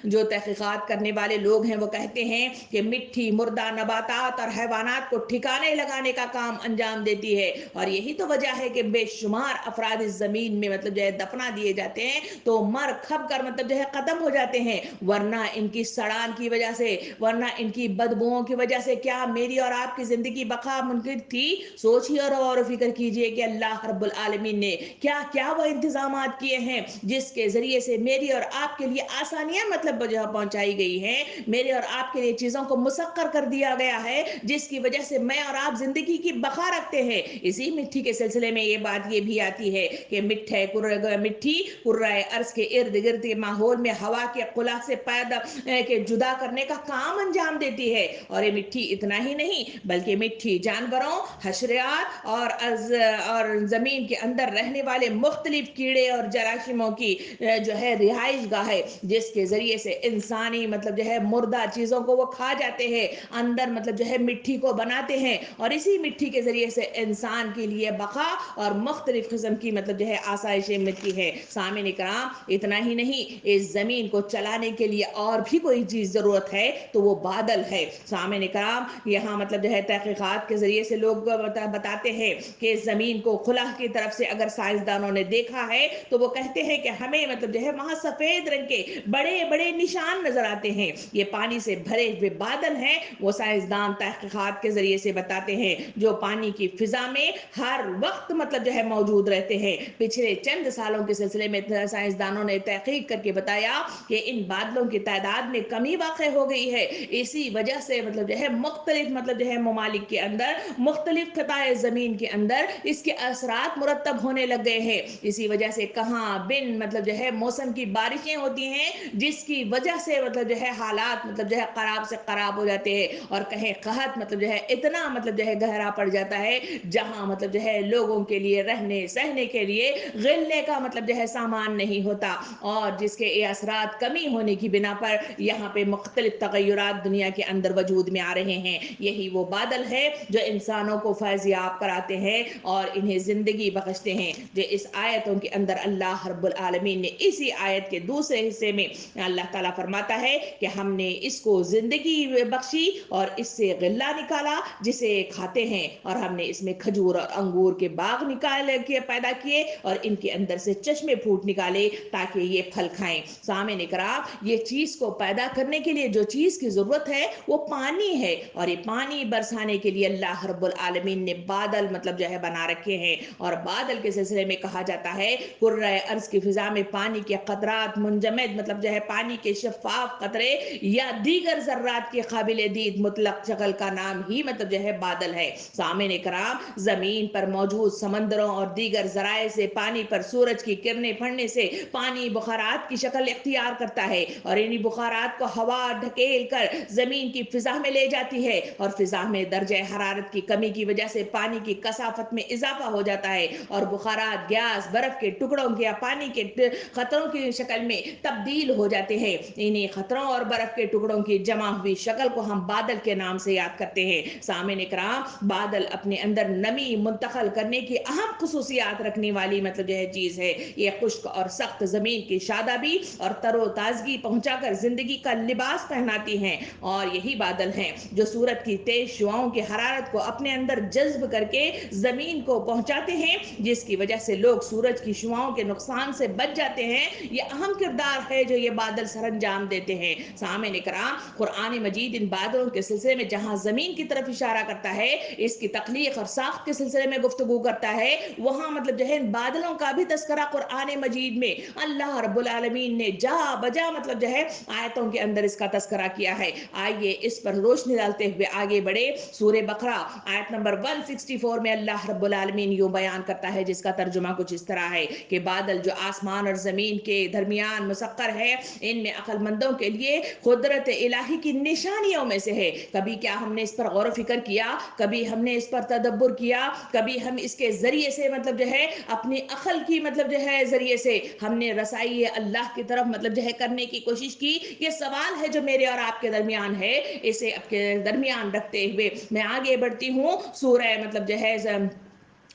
S2: जो तहकीकात करने वाले लोग हैं वो कहते हैं कि मिट्टी मुर्दा नबातात और हैवानात को ठिकाने लगाने का काम अंजाम देती है। और यही तो वजह है कि बेशुमार अफराद इस जमीन में मतलब जो है दफना दिए जाते हैं तो मर खप कर मतलब जो है खत्म हो जाते हैं। वरना इनकी सड़ान की वजह से, वरना इनकी बदबुओं की वजह से क्या मेरी और आपकी जिंदगी बका मुमकिन थी? सोचिए और फिक्र कीजिए कि अल्लाह रब्बुल आलमीन ने क्या क्या वो इंतजामात किए हैं जिसके जरिए से मेरी और आपके लिए आसानियां मतलब पहुंचाई गई हैं। मेरे और आपके लिए चीजों को मुसक्कर कर दिया गया है जिसकी वजह से मैं और आप जिंदगी की बका रखते हैं। इसी मिट्टी के सिलसिले में ये बात ये भी आती है कि मिट्टी कुर्राए अर्ज के इर्द गिर्द के माहौल में हवा के खुला से पैदा के जुदा करने का काम अंजाम देती है। और ये मिट्टी इतना ही नहीं बल्कि मिट्टी जानवरों, हशरियात और जमीन के अंदर रहने वाले मुख्तलिफ कीड़े और जराशिमों की जो है रिहाइश गाह है, जिसके जरिए से इंसानी मतलब जो है मुर्दा चीजों को वो खा जाते हैं, अंदर मतलब जो है मिट्टी को बनाते हैं और इसी मिट्टी के जरिए से इंसान के लिए बका और मुख्तलिफ किस्म की मतलब जो है आसाइशें मिलती है। सामईन इकराम, इतना ही नहीं, इस जमीन को चलाने के लिए और भी कोई चीज जरूरत है तो वो बादल है। सामईन इकराम, यहाँ मतलब जो है तहकीकात के जरिए से लोग बताते हैं कि जमीन को खुला की तरफ से अगर साइंसदानों ने देखा है तो वो कहते हैं कि हमें मतलब जो है वहां सफेद रंग के बड़े बड़े निशान नजर आते हैं। ये पानी से भरे हुए बादल हैं। वो साइंसदान तहकीकात के जरिए से बताते हैं जो पानी की फिजा में हर वक्त मतलब जो है मौजूद रहते हैं। पिछले चंद सालों के सिलसिले में साइंसदानों ने तहकीक करके बताया कि इन बादलों की तादाद में कमी वाक़ई हो गई है। इसी वजह से मतलब जो है मुख्तलिफ मतलब जो है ममालिक के अंदर, मुख्तलिफ खताए जमीन के अंदर इसके असरात मुरतब होने लग गए हैं। इसी वजह से कहाँ बिन मतलब जो है मौसम की बारिशें होती हैं जिसकी वजह से मतलब जो है हालात मतलब जो है खराब से खराब हो जाते हैं और कहीं कहत मतलब जो है इतना मतलब जो है गहरा पड़ जाता है जहां मतलब जो है लोगों के लिए रहने सहने के लिए गिलने का मतलब जो है सामान नहीं होता और जिसके ये असरात कमी होने की बिना पर यहाँ पे मुख्तलिफ तगय्युरात दुनिया के अंदर वजूद में आ रहे हैं। यही वो बादल है जो इंसानों को फैज़याब कराते हैं और इन्हें जिंदगी बख्शते हैं। जो इस आयतों के अंदर अल्लाह रब्बुल आलमीन ने इसी आयत के दूसरे हिस्से में अल्लाह ताला फरमाता है कि हमने इसको जिंदगी बख्शी और इससे गिल्ला निकाला जिसे खाते हैं और हमने इसमें खजूर और अंगूर के बाग निकाल के पैदा किए और इनके अंदर से चश्मे फूट निकाले ताकि ये फल खाएं। सामईन इकराम, ये चीज को पैदा करने के लिए जो चीज की जरूरत है वो पानी है और ये पानी बरसाने के लिए अल्लाह रब्बुल आलमीन ने बादल मतलब जो है बना रखे हैं। और बादल के सिलसिले में कहा जाता है कुर्राए अर्ज की फिजा में पानी के कतरात मुंजमद मतलब जो है पानी के शफाफ कतरे या दीगर जर्रात के काबिल दीद मुतलक शक्ल का नाम ही मतलब जो है बादल है। सामईन इकराम, जमीन पर मौजूद समंदरों और दीगर जराए से पानी पर सूरज की किरणें पड़ने से पानी बुखारात की शक्ल इख्तियार करता है और इन्हीं बुखारात को हवा ढकेल कर जमीन की फिजा में ले जाती है और फिजा में दर्जे हरारत की कमी की वजह से पानी की कसाफत में इजाफा इजाफा हो जाता है और बुखारात, गैस, बर्फ के टुकड़ों के या पानी के खतरों की शक्ल में तब्दील हो जाते हैं। इन्हीं खतरों और बर्फ के टुकड़ों की जमा हुई शक्ल को हम बादल के नाम से याद करते हैं। सामने इकराम, बादल अपने अंदर नमी मुंतकिल करने की अहम खुसूसियात रखने वाली मतलब जो है चीज है। ये खुश्क और सख्त जमीन की शादाबी और तरोताजगी पहुंचाकर जिंदगी का लिबास पहनाती हैं। और यही बादल हैं जो सूरज की तेज शुआओं की हरारत को अपने अंदर जज्ब करके जमीन को पहुंचाते हैं, जिसकी वजह से लोग सूरज की शुआओं के नुकसान से बच जाते हैं। ये अहम किरदार है जो ये बादल सरंजाम देते हैं। सामने इकराम, कुरान मजीद इन बादलों के सिलसिले में जहां जमीन की तरफ इशारा करता है, इसकी तख्लीक और साख्त के सिलसिले में गुफ्तगू करता है, वहां मतलब जो है इन बादलों का भी तस्करा कुरान मजीद में अल्लाह रब्बुल आलमीन ने जा बजा मतलब जो है आयतों के अंदर इसका तस्करा किया है। आइए इस पर रोशनी डालते हुए आगे बढ़े। सूरह बकरा आयत नंबर 164 में अल्लाह रब्बुल आलमीन यूं बयान करता है, जिसका तर्जुमा कुछ इस तरह है कि बादल जो आसमान और जमीन के दरमियान मुसक्कर है, इनमें अक्लमंदों के लिए कुदरत इलाही की निशानियों में से है। कभी क्या हमने इस पर गौर फिक्र किया, कभी हमने इस पर तदब्बुर किया, कभी हम इसके जरिए से मतलब जो है अपनी अकल की मतलब जो है जरिए से हमने रसाई अल्लाह की तरफ मतलब जो है करने की कोशिश की? ये सवाल है जो मेरे और आपके दरमियान है। इसे आपके दरमियान रखते हुए मैं आगे बढ़ती हूँ। सूरह मतलब जो है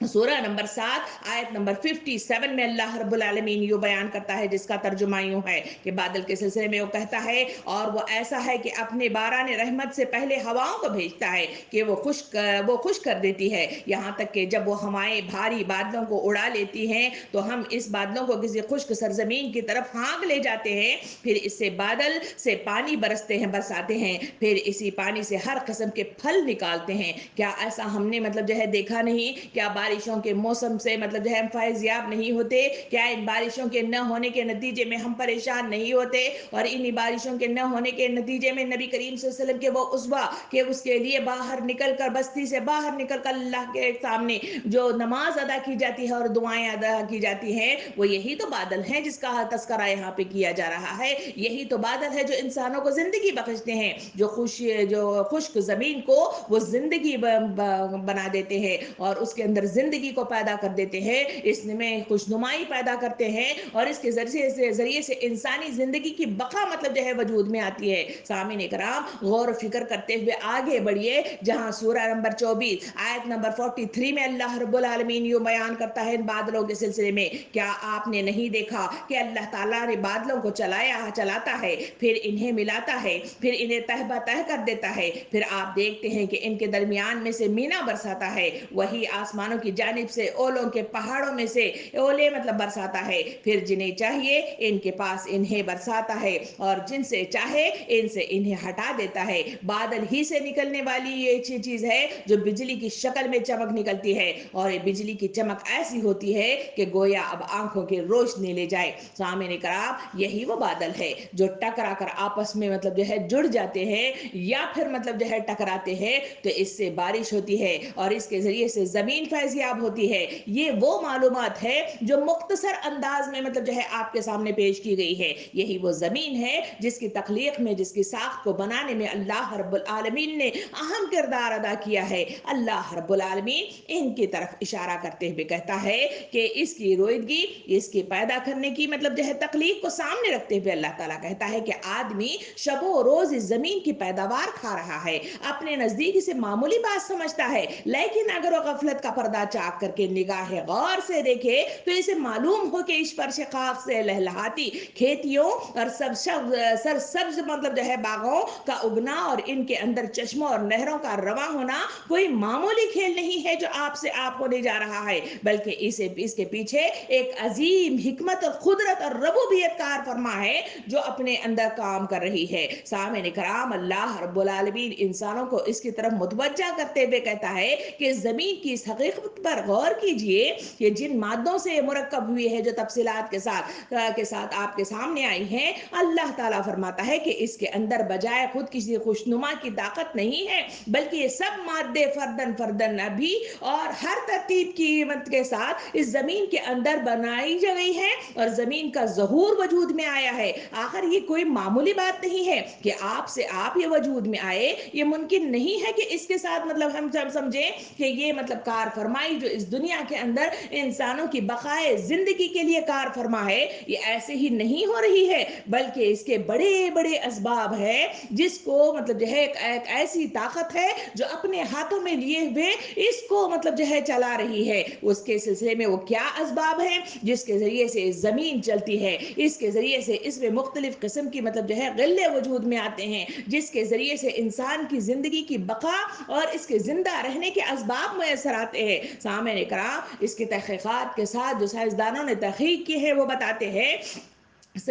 S2: सूरह नंबर 7 आयत नंबर 57 में अल्लाह रब्बुल आलमीन यूं बयान करता है, जिसका तर्जुमा यूं है कि बादल के सिलसिले में वो कहता है, और वो ऐसा है कि अपने बारान रहमत से पहले हवाओं को भेजता है कि वो खुश कर देती है, यहाँ तक कि जब वो हवाएं भारी बादलों को उड़ा लेती हैं तो हम इस बादलों को किसी खुश्क सरजमीन की तरफ हाँक ले जाते हैं। फिर इससे बादल से पानी बरसाते हैं, फिर इसी पानी से हर किस्म के फल निकालते हैं। क्या ऐसा हमने मतलब जो है देखा नहीं? क्या बारिशों के मौसम से मतलब जो है हम फैज़याब नहीं होते? क्या इन बारिशों के न होने के नतीजे में हम परेशान नहीं होते? और इन बारिशों के न होने के नतीजे में नबी करीम सल्लल्लाहु अलैहि वसल्लम के वो उस्वा कि उसके लिए बाहर निकल कर, बस्ती से बाहर निकल कर अल्लाह के सामने जो नमाज अदा की जाती है और दुआएं अदा की जाती हैं, वो यही तो बादल हैं जिसका तस्करा यहाँ पे किया जा रहा है। यही तो बादल है जो इंसानों को जिंदगी बख्शते हैं, जो खुश्क जमीन को वो जिंदगी बना देते हैं और उसके अंदर जिंदगी को पैदा कर देते हैं, इसमें खुशनुमाई पैदा करते हैं और इसके जरिए से इंसानी जिंदगी की बका मतलब जो है वजूद में आती है। सामीन इकराम, गौर फिक्र करते हुए आगे बढ़िए, जहां सूरह नंबर 24 आयत नंबर 43 में अल्लाह रब्बुल आलमीन यूं बयान करता है इन बादलों के सिलसिले में, क्या आपने नहीं देखा कि अल्लाह ताला ने बादलों को चलाता है, फिर इन्हें मिलाता है, फिर इन्हें तह तह कर देता है, फिर आप देखते हैं कि इनके दरमियान में से मीना बरसाता है, वही आसमानों की जानिब से ओलों के पहाड़ों में से ओले मतलब बरसाता है, फिर जिन्हें चाहिए इनके पास इन्हें बरसाता है और जिनसे चाहे इनसे इन्हें हटा देता है। बादल ही से निकलने वाली ये चीज है जो बिजली की शक्ल में चमक निकलती है, और ये बिजली की चमक ऐसी होती है कि गोया अब आंखों की रोशनी ले जाए। सामने कराम, यही वो बादल है जो टकरा कर आपस में मतलब जो है जुड़ जाते हैं या फिर मतलब जो है टकराते हैं तो इससे बारिश होती है और इसके जरिए से जमीन फैजियाब होती है। ये वो मालूमात है जो मुख्तसर अंदाज में मतलब जो है आपके सामने पेश की गई है। यही वो जमीन है जिसकी तख्लीक में, जिसकी साख्त को बनाने में अल्लाह रब्बुल आलमीन ने अहम किरदार अदा किया है। अल्लाह रब्बुल आलमीन इनकी तरफ इशारा करते हुए कहता है कि इसकी रोईदगी, इसके पैदा करने की मतलब जो है तख्लीक को सामने रखते हुए अल्लाह ताला कहता है कि आदमी शबो रोज इस जमीन की पैदावार खा रहा है, अपने नजदीक इसे मामूली बात समझता है, लेकिन अगर वो गफलत का पर्दा चाक करके निगाह गौर से देखे तो इसे मालूम हो कि इस पर शिकाफ से लहलहाती खेतियों और सरसब्ज मतलब जो है बागों का उगना और इनके अंदर चश्मों और नहरों का रवा होना कोई मामूली खेल नहीं है जो आपसे आप होने जा रहा है, बल्कि इसके पीछे एक अजीम हिकमत और कुदरत और रबूबियत कार फरमा है जो अपने अंदर काम कर रही है। सामने कराम, अल्लाह रब्बुल आलमीन इंसानों को इसकी तरफ मुतवज्जा करते हुए कहता है कि जमीन की इस हकीकत पर गौर कीजिए कि जिन मादों से मुरक्कब हुई है, जो तफसीलात के साथ आपके सामने आई हैं, अल्लाह ताला फरमाता है कि इसके अंदर बजाय खुद किसी खुशनुमा की ताकत नहीं है, बल्कि ये सब मादे फर्दन फर्दन अभी और हर तरतीब की कीमत के साथ इस जमीन के अंदर बनाई गई है और जमीन का ज़हूर वजूद में आया है। आखिर ये कोई मामूली बात नहीं है कि आपसे आप ये वजूद में आए, ये मुमकिन नहीं है कि इसके साथ मतलब हम समझे कि ये मतलब कार फरमा رہنمائی جو اس دنیا کے اندر انسانوں کی بقائے زندگی کے لیے کار فرما ہے، یہ ایسے ہی نہیں ہو رہی ہے، بلکہ اس کے بڑے بڑے اسباب ہے جس کو مطلب جو ہے ایک ایسی طاقت ہے جو اپنے ہاتھوں میں لیے ہوئے اس کو مطلب جو ہے چلا رہی ہے۔ اس کے سلسلے میں وہ کیا اسباب ہیں جس کے ذریعے سے زمین چلتی ہے، اس کے ذریعے سے اس میں مختلف قسم کی مطلب جو ہے غلے وجود میں آتے ہیں، جس کے ذریعے سے انسان کی زندگی کی بقا اور اس کے زندہ رہنے کے اسباب میسر آتے ہیں۔ سامعین اکرام، اس کی تحقیقات کے ساتھ جو سائنسدانوں نے تحقیق کی ہے وہ بتاتے ہیں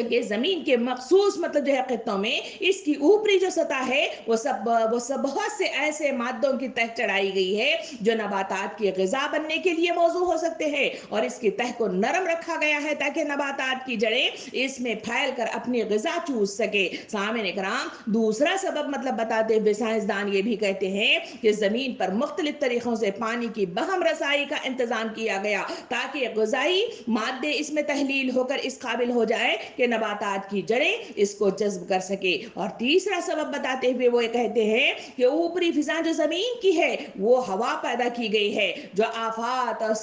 S2: کہ زمین کے مخصوص مطلب جو ہے خطوں میں اس کی اوپری جو سطح ہے وہ سب بہت سے ایسے مادوں کی تہ چڑھائی گئی ہے جو نباتات کی غذا بننے کے لیے موزوں ہو سکتے ہیں، اور اس کی تہ کو نرم رکھا گیا ہے تاکہ نباتات کی جڑیں اس میں پھیل کر اپنی غذا چوس سکے۔ سامعین اکرام، دوسرا سبب مطلب بتاتے ہوئے سائنسدان یہ بھی کہتے ہیں کہ زمین پر مختلف طریقوں سے پانی کی بہم رسائی کا انتظام کیا گیا تاکہ غذائی مادے اس میں تحلیل ہو کر اس قابل ہو جائے کہ نباتات کی جڑیں اس کو جذب کر سکے۔ اور تیسرا سبب بتاتے ہوئے وہ یہ کہتے ہیں کہ اوپری فضا جو زمین کی ہے وہ ہوا پیدا کی گئی ہے جو آفات اور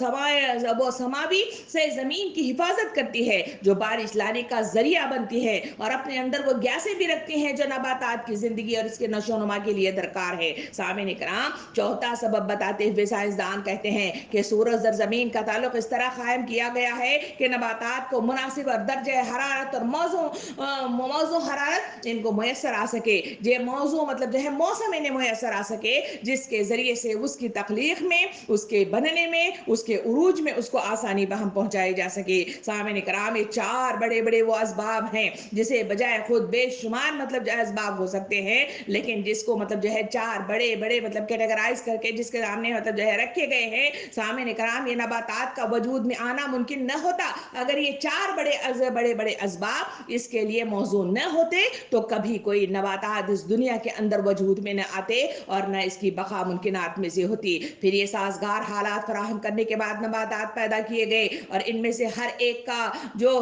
S2: سماوی سے زمین کی حفاظت کرتی ہے، جو بارش لانے کا ذریعہ بنتی ہے اور اپنے اندر وہ گیسیں بھی رکھتی ہیں جو نباتات کی زندگی اور اس کے نشو و نما کے لیے درکار ہے۔ سامعین کرام، چوتھا سبب بتاتے ہوئے سائنسدان کہتے ہیں کہ سورج اور زمین کا تعلق اس طرح قائم کیا گیا ہے کہ نباتات کو مناسب اور درجہ حرارت اور موضوع حرارت ان کو میسر آ سکے، یہ موضوع مطلب جو ہے موسم انہیں میسر آ سکے جس کے ذریعے سے اس کی تخلیق میں، اس کے بننے میں، اس کے عروج میں اس کو آسانی بہم پہنچائی جا سکے۔ سامعین کرام، یہ چار بڑے بڑے وہ اسباب ہیں جسے بجائے خود بے شمار مطلب جو اسباب ہو سکتے ہیں، لیکن جس کو مطلب جو ہے چار بڑے بڑے مطلب کیٹیگرائز کر کے جس کے سامنے مطلب جو ہے رکھے گئے ہیں۔ سامعین کرام، یہ نباتات کا وجود میں آنا ممکن نہ ہوتا اگر یہ چار بڑے بڑے اسباب اس کے لیے موزوں نہ ہوتے تو کبھی کوئی نباتات اس دنیا کے اندر وجود میں نہ آتے اور نہ اس کی بقا ممکنات میں سے ہوتی۔ پھر یہ سازگار حالات فراہم کرنے کے بعد نباتات پیدا کیے گئے اور ان میں سے ہر ایک کا جو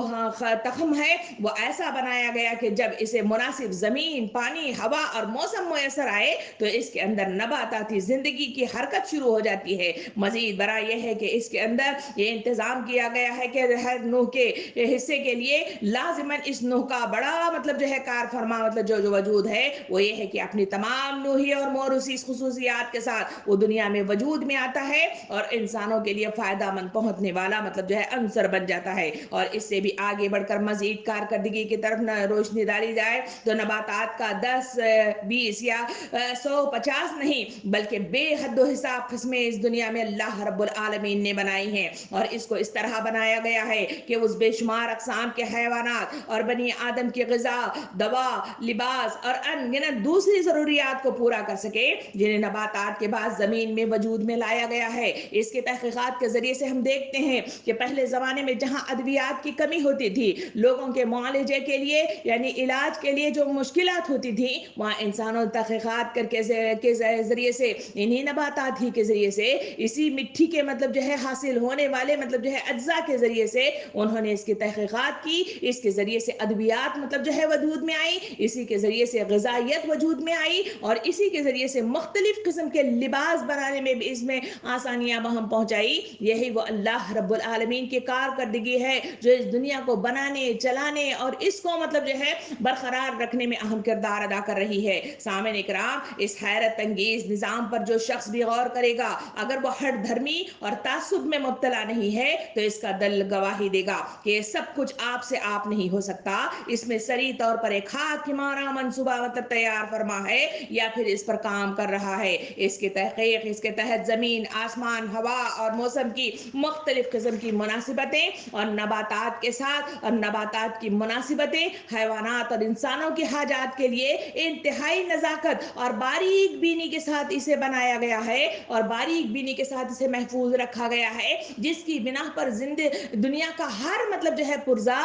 S2: تخم ہے وہ ایسا بنایا گیا کہ جب اسے مناسب زمین، پانی، ہوا اور موسم میسر آئے تو اس کے اندر نباتاتی زندگی کی حرکت شروع ہو جاتی ہے۔ مزید برآں یہ ہے کہ اس کے اندر یہ انتظام کیا گیا ہے کہ ہر نوع کے حصے کے لیے لازماً اس نوع کا بڑا مطلب جو ہے کار فرما مطلب جو وجود ہے وہ یہ ہے کہ اپنی تمام نوعی اور موروثی خصوصیات کے ساتھ وہ دنیا میں وجود میں آتا ہے اور انسانوں کے لیے فائدہ مند پہنچنے والا مطلب جو ہے عنصر بن جاتا ہے۔ اور اس سے بھی آگے بڑھ کر مزید کارکردگی کی طرف روشنی ڈالی جائے تو نباتات کا 10 20 یا 150 نہیں بلکہ بے حد و حساب قسمیں اس دنیا میں اللہ رب العالمین نے بنائی ہیں، اور اس کو اس طرح بنایا گیا ہے کہ اس بے شمار اقسام کے حیوانات اور بنی آدم کی غذا، دوا، لباس اور ان گنت دوسری ضروریات کو پورا کر سکے جنہیں نباتات کے بعد زمین میں وجود میں لایا گیا ہے۔ اس کے تحقیقات کے ذریعے سے ہم دیکھتے ہیں کہ پہلے زمانے میں جہاں ادویات کی کمی ہوتی تھی، لوگوں کے معالجے کے لیے یعنی علاج کے لیے جو مشکلات ہوتی تھی، وہاں انسانوں تحقیقات کر کے ذریعے سے انہی نباتات ہی کے ذریعے سے اسی مٹی کے مطلب جو ہے حاصل ہونے والے مطلب جو ہے اجزاء کے ذریعے سے انہوں نے اس کی تحقیقات کی، اس کے ذریعے سے ادویات مطلب جو ہے وجود میں آئی، اسی کے ذریعے سے غذائیت وجود میں آئی اور اسی کے ذریعے سے مختلف قسم کے لباس بنانے میں بھی اس میں آسانیاں بہم پہنچائی۔ یہی وہ اللہ رب العالمین کی کارکردگی ہے جو اس دنیا کو بنانے، چلانے اور اس کو مطلب جو ہے برقرار رکھنے میں اہم کردار ادا کر رہی ہے۔ سامعین اکرام، اس حیرت انگیز نظام پر جو شخص بھی غور کرے گا، اگر وہ ہٹ دھرمی اور تعصب میں مبتلا نہیں ہے تو اس کا دل گواہی دے گا کہ یہ سب کچھ آپ سے آپ نہیں ہو سکتا۔ اس میں صریح طور پر ایک حاکمانہ منصوبہ مطلب تیار فرما ہے یا پھر اس پر کام کر رہا ہے۔ اس کی تحقیق، اس کے تحت زمین، آسمان، ہوا اور موسم کی مختلف قسم کی مناسبتیں اور نباتات کے ساتھ اور نباتات کی مناسبتیں حیوانات اور انسانوں کی حاجات کے لیے انتہائی نزاکت اور باریک بینی کے ساتھ اسے بنایا گیا ہے اور باریک بینی کے ساتھ اسے محفوظ رکھا گیا ہے، جس کی بنا پر دنیا کا ہر مطلب جو ہے پرزا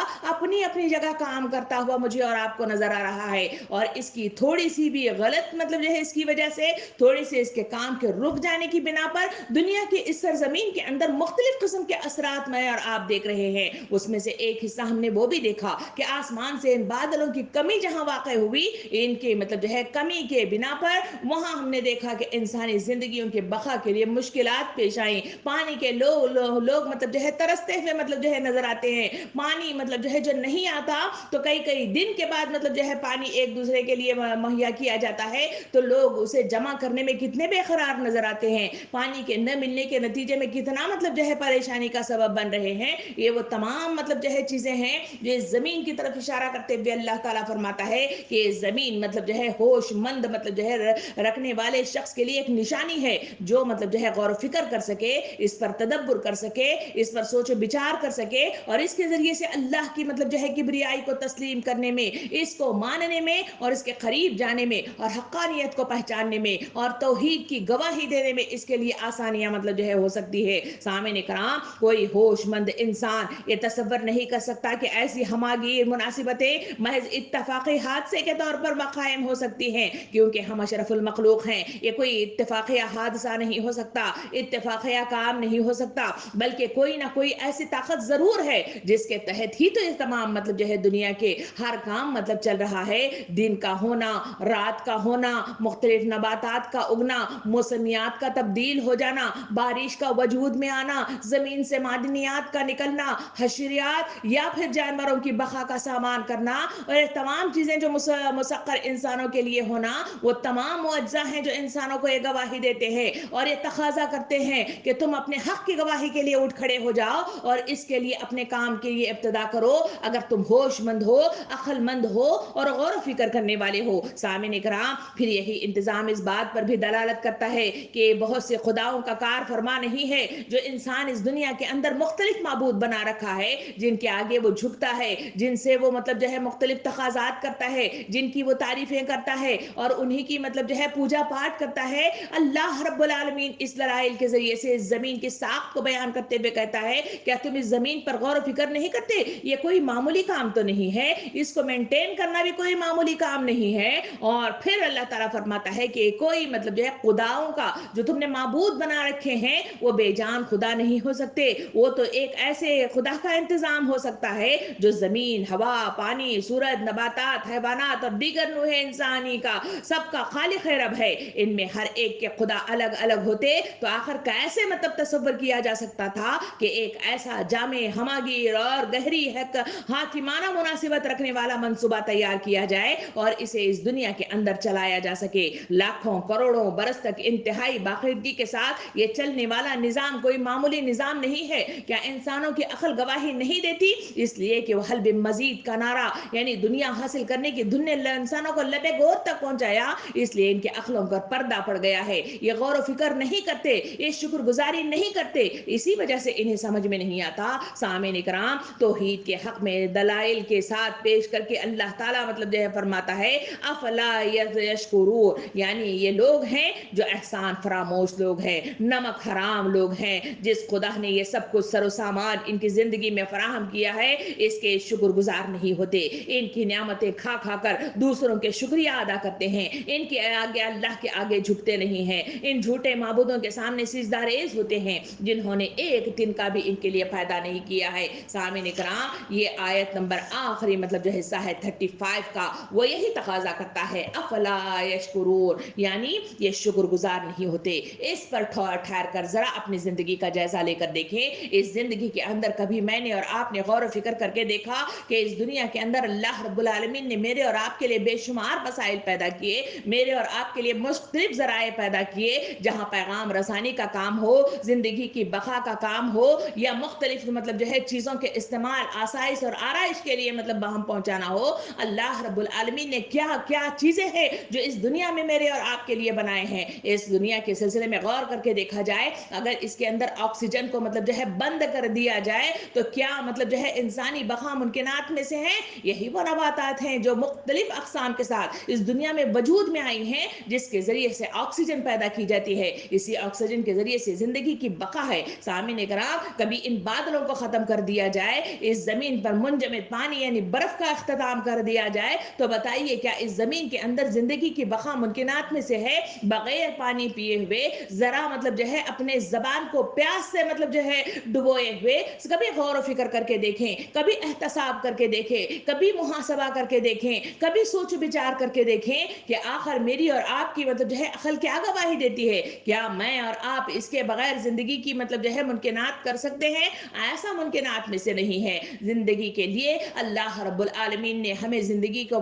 S2: अपनी अपनी जगह काम करता हुआ मुझे और आपको नजर आ रहा है, और इसकी थोड़ी सी भी गलत मतलब जो है इसकी वजह से, थोड़ी सी इसके काम के रुक जाने की बिना पर दुनिया के इस सरजमीन के अंदर मुख्तलिफ किस्म के असरात मैं और आप देख रहे हैं। उसमें से एक हिस्सा हमने वो भी देखा कि आसमान से इन बादलों की कमी जहां वाक़ हुई, इनके मतलब जो है कमी के बिना पर वहां हमने देखा कि इंसानी जिंदगियों के बका के लिए मुश्किलात पेश आई। पानी के लोग मतलब जो है तरसते हुए मतलब जो है नजर आते हैं। पानी मतलब जो है जो नहीं आता तो कई कई दिन के बाद मतलब जो है पानी एक दूसरे के लिए मुहैया किया जाता है, तो लोग उसे जमा करने में कितने बेकरार नजर आते हैं। पानी के न मिलने के नतीजे में कितना मतलब जो है परेशानी का सबब बन रहे हैं। ये वो तमाम मतलब जो है चीजें हैं जो जमीन की तरफ इशारा करते हुए अल्लाह ताला फरमाता है कि जमीन मतलब जो है होशमंद मतलब जो है रखने वाले शख्स के लिए एक निशानी है, जो मतलब जो है गौर फिक्र कर सके, इस पर तदब्बर कर सके, इस पर सोच विचार कर सके, और इसके जरिए से अल्लाह की मतलब जो है किबरियाई को तस्लीम करने में, इसको मानने में और इसके करीब जाने में और हक्कानियत को पहचानने में और तौहीद की गवाही देने में इसके लिए आसानियां मतलब जो है हो सकती है। सामने कराम कोई होशमंद इंसान ये तसव्वुर नहीं कर सकता कि ऐसी हमागीर मुनासिबतें महज इत्तफाक़ी हादसे के तौर पर कायम हो सकती हैं, क्योंकि हम अशरफुल मखलूक हैं। ये कोई इत्तफाक़िया हादसा नहीं हो सकता, इत्तफाक़िया काम नहीं हो सकता, बल्कि कोई ना कोई ऐसी ताकत जरूर है जिसके तहत ही तो ये तमाम मतलब जो है दुनिया के हर काम मतलब चल रहा है। दिन का होना, रात का होना, मुख्तलिफ नबातात का उगना, मौसमियात का तब्दील हो जाना, बारिश का वजूद में आना, जमीन से मादनियात का निकलना, हशरियात या फिर जानवरों की बका का सामान करना, और ये तमाम चीजें जो मुसक्कर इंसानों के लिए होना, वो तमाम मुअज्जा हैं जो इंसानों को ये गवाही देते हैं और ये तकाजा करते हैं कि तुम अपने हक की गवाही के लिए उठ खड़े हो जाओ और इसके लिए अपने काम के लिए इब्तिदा करो, अगर तुम होशमंद हो, अक्लमंद हो और गौर फिक्र करने वाले हो। सामिन इकराम, फिर यही इंतजाम इस बात पर भी दलालत करता है कि बहुत से खुदाओं का कार फरमा नहीं है जो इंसान इस दुनिया के अंदर मुख्तलिफ माबूद बना रखा है, जिनके आगे वो झुकता है, जिनसे वो मतलब जो है मुख्तलिफ तकाजात करता है, जिनकी वो तारीफें करता है और उन्हीं की मतलब जो है पूजा पाठ करता है। अल्लाह रब्बुल आलमीन इस दलाइल के जरिए से इस जमीन की साख को बयान करते हुए कहता है, क्या तुम इस जमीन पर गौर फिक्र नहीं करते? ये कोई मामूली काम तो नहीं है, इसको मेंटेन करना भी कोई मामूली काम नहीं है। और फिर अल्लाह ताला फरमाता है कि कोई मतलब जो है खुदाओं का जो तुमने माबूद बना रखे हैं वो बेजान खुदा नहीं हो सकते, वो तो एक ऐसे खुदा का इंतजाम हो सकता है जो जमीन, हवा, पानी, सूरज, नबातात, हैवानात और दीगर नूहे इंसानी का सबका खालिक रब है। इनमें हर एक के खुदा अलग अलग होते तो आखिर कैसे मतलब तसव्वुर किया जा सकता था कि एक ऐसा जामे, हमागीर और गहरी हक हाकिमाना मुनासिबत रखने वाला मंसूबा तैयार किया जाए और इसे इस दुनिया के अंदर चलाया जा सके। लाखों करोड़ों बरस तक इंतहाई बाकायदगी के साथ ये चलने वाला निजाम कोई मामूली निजाम नहीं है। क्या इंसानों की अकल गवाही नहीं देती? इसलिए कि वह हल मजीद का नारा यानी दुनिया हासिल करने की धुन ने इंसानों को लबे गोर तक पहुंचाया, इसलिए इनके अकलों पर पर्दा पड़ गया है। ये गौर फिक्र नहीं करते, ये शुक्रगुजारी नहीं करते, इसी वजह से इन्हें समझ में नहीं आता। सामिन इकराम, तौहीद के हक में दलाइल के साथ पेश करके अल्लाह ताला मतलब जो है फरमाता है, अफला यशकुरून, यानी ये लोग हैं जो एहसान फरामोश लोग हैं, नमक हराम लोग हैं, जिस खुदा ने ये सब कुछ सरो सामान इनकी जिंदगी में फराहम किया है इसके शुक्रगुजार नहीं होते। इनकी नियामतें खा खा कर दूसरों के शुक्रिया अदा करते हैं, इनके आगे अल्लाह के आगे झुकते नहीं हैं, इन झूठे माबूदों के सामने सिजदारेज होते हैं जिन्होंने एक दिन का भी इनके लिए फायदा नहीं किया है। सामिन इकराम, ये आयत नंबर आखिरी मतलब जो हिस्सा है 35 का, वो यही तकाजा करता है, अफला यशकुरून, यानी ये शुक्रगुजार नहीं होते। इस पर ठहर कर जरा अपनी जिंदगी का जायजा लेकर देखें। इस जिंदगी के अंदर कभी मैंने और आपने गौर फिक्र करके देखा कि इस दुनिया के अंदर अल्लाह रब्बुल आलमीन ने मेरे और आपके लिए बेशुमार मसाइल पैदा किए, मेरे और आपके लिए मुख्तलिफ जराए पैदा किए, जहां पैगाम रसानी का काम हो, जिंदगी की बका का काम हो, या मुख्तलिफ मतलब जो है चीजों के इस्तेमाल आसाइश और आराइश के लिए मतलब हम पहुंचाना हो। अल्लाह रब्बुल आलमीन ने क्या क्या चीजें हैं जो इस दुनिया में मेरे और आपके लिए बनाए हैं। इस दुनिया के सिलसिले में गौर करके देखा जाए, अगर इसके अंदर ऑक्सीजन को मतलब जो है बंद कर दिया जाए तो क्या मतलब जो है इंसानी बका मुमकिनात में से है? यही वो नबातात हैं जो मुख्तलिफ अकसाम के साथ इस दुनिया में वजूद में आई हैं, जिसके जरिए से ऑक्सीजन पैदा की जाती है। इसी ऑक्सीजन के जरिए से जिंदगी की बका है। सामिन इकराम, कभी इन बादलों को खत्म कर दिया जाए, इस जमीन पर अगर मुंजमद पानी यानी बर्फ का अख्ताम कर दिया जाए तो बताइए क्या इस जमीन के अंदर जिंदगी की बका मुमकिनात में से है? बगैर पानी पिए हुए जरा मतलब जो है अपने जबान को प्यास से मतलब जो है डुबोए हुए कभी गौर व फिक्र करके देखें, कभी एहतसाब करके देखें, कभी मुहासबा करके देखें, कभी सोच विचार करके देखें कि आखिर मेरी और आपकी मतलब जो है अकल क्या गवाही देती है? क्या मैं और आप इसके बगैर जिंदगी की मतलब जो है मुमकिनात कर सकते हैं? ऐसा मुमकिनात में से नहीं है। जिंदगी के लिए अल्लाह रब्बुल आलमीन ने हमें जिंदगी को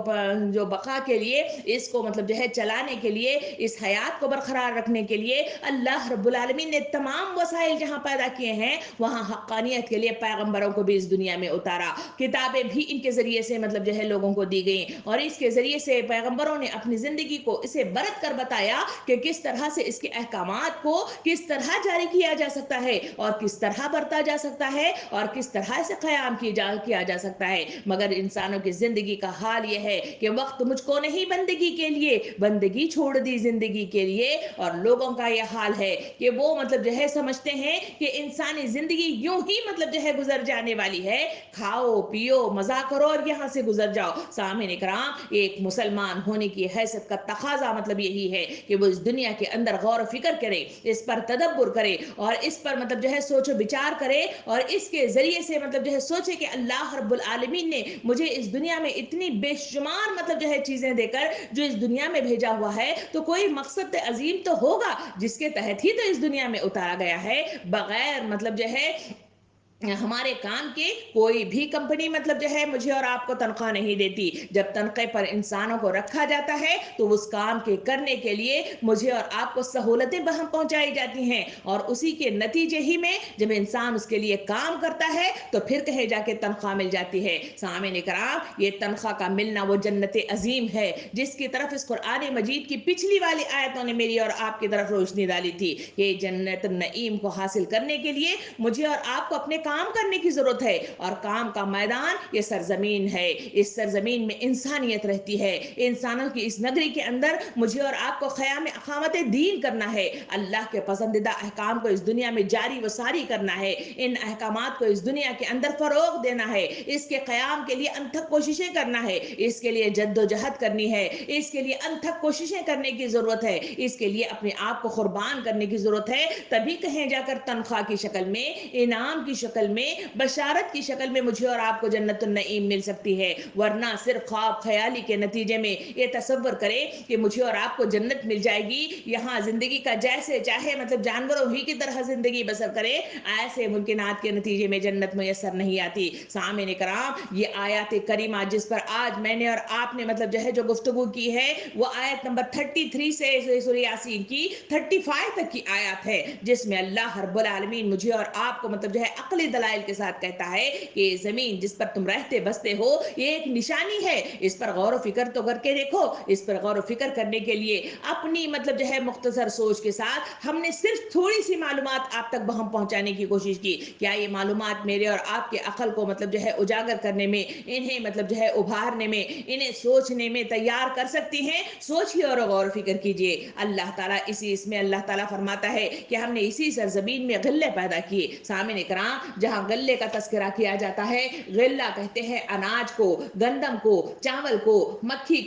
S2: जो बका के लिए इसको मतलब जो है चलाने के लिए, इस हयात को बरकरार रखने के लिए अल्लाह रब्बुल आलमीन ने तमाम वसाइल जहां पैदा किए हैं वहां हक्कानियत के लिए पैगंबरों को भी इस दुनिया में उतारा। किताबें भी इनके जरिए से मतलब जो है लोगों को दी गई और इसके जरिए से पैगंबरों ने अपनी जिंदगी को इसे बरत कर बताया कि किस तरह से इसके अहकामात को किस तरह जारी किया जा सकता है और किस तरह बरता जा सकता है और किस तरह से क़याम किया जा सकता है। मगर इंसानों की जिंदगी का हाल यह है कि वक्त मुझको नहीं बंदगी के लिए, बंदगी छोड़ दी जिंदगी के लिए। और लोगों का यह हाल है कि वो मतलब जो है समझते हैं कि इंसानी जिंदगी यूं ही मतलब जो है गुजर जाने वाली है, खाओ पियो मजा करो और यहां से गुजर जाओ। सामीन इकराम, एक मुसलमान होने की हैसियत का तकाजा मतलब यही है कि वो इस दुनिया के अंदर गौर फिक्र करे, इस पर तदब्बुर करे और इस पर मतलब जो है सोचो विचार करे और इसके जरिए से मतलब जो है सोचे कि अल्लाह रब्बुल आलमीन ने मुझे इस दुनिया में इतनी बेशुमार मतलब जो है चीजें देकर जो इस दुनिया में भेजा हुआ है तो कोई मकसद अजीम तो होगा जिसके तहत ही तो इस दुनिया में उतारा गया है। बगैर मतलब जो है हमारे काम के कोई भी कंपनी मतलब जो है मुझे और आपको तनख्वाह नहीं देती। जब तनख्वाह पर इंसानों को रखा जाता है तो उस काम के करने के लिए मुझे और आपको सहूलतें बहम पहुंचाई जाती हैं और उसी के नतीजे ही में जब इंसान उसके लिए काम करता है तो फिर कहे जाके तनख्वाह मिल जाती है। सामीन इकराम, ये तनख्वाह का मिलना वो जन्नत अजीम है जिसकी तरफ इस कुरान मजीद की पिछली वाली आयतों ने मेरी और आपकी तरफ रोशनी डाली थी। ये जन्नत नईम को हासिल करने के लिए मुझे और आपको अपने काम करने की जरूरत है और काम का मैदान ये सरजमीन है। इस सरजमीन में इंसानियत रहती है। इंसानों की इस नगरी के अंदर मुझे और आपको क़याम अक़ामत दीन करना है, अल्लाह के पसंदीदा अहकाम को इस दुनिया में जारी व सारी करना है, इन अहकामात को इस दुनिया के अंदर फरोग देना है, इसके क़याम के लिए अनथक कोशिशें करना है, इसके लिए जद्दोजहद करनी है, इसके लिए अनथक कोशिशें करने की जरूरत है, इसके लिए अपने आप को कुर्बान करने की जरूरत है। तभी कहीं जाकर तनख्वाह की शक्ल में, इनाम की शक्ल में, बशारत की शक्ल में मुझे और आपको जन्नतुन नईम मिल सकती है। वरना सिर्फ ख्वाब ख्याली के नतीजे में ये तसव्वुर करें कि मुझे और आपको जन्नत मिल जाएगी, यहाँ जिंदगी का जैसे चाहे मतलब जानवरों ही की तरह जिंदगी बसर करें, ऐसे मुमकिनात के नतीजे में जन्नत मुयस्सर नहीं आती। सामीन कराम, ये आयत करीमा जिस पर आज मैंने और आपने मतलब जो है जो गुफ्तगू की है वो आयत नंबर 33 से सूरह यासीन की 35 तक की आयत है जिसमें अल्लाह रब्बुल आलमीन मुझे और आपको मतलब जो है अक्ली दलाइल के साथ कहता है कि ये जमीन जिस पर तुम रहते बसते हो ये एक निशानी है, इस पर गौर फिक्र तो करके देखो। इस पर गौर फिक्र करने के लिए अपनी मतलब जो है मुख्तसर सोच के साथ हमने सिर्फ थोड़ी सी मालूमात आप तक हम पहुंचाने की कोशिश की। क्या ये मालूमात मेरे और आपके अकल को मतलब जो है उजागर करने में, इन्हें मतलब जो है उभारने में, इन्हें सोचने में तैयार कर सकती हैं? सोचिए और गौर फिक्र कीजिए। अल्लाह ताला इसमें अल्लाह ताला फरमाता है कि हमने इसी सरजमीन में गल्ले पैदा किए। सामीन इकराम, जहां गल्ले का तस्करा किया जाता है, गल्ला कहते हैं अनाज को, गंदम को, चावल को, मक्खी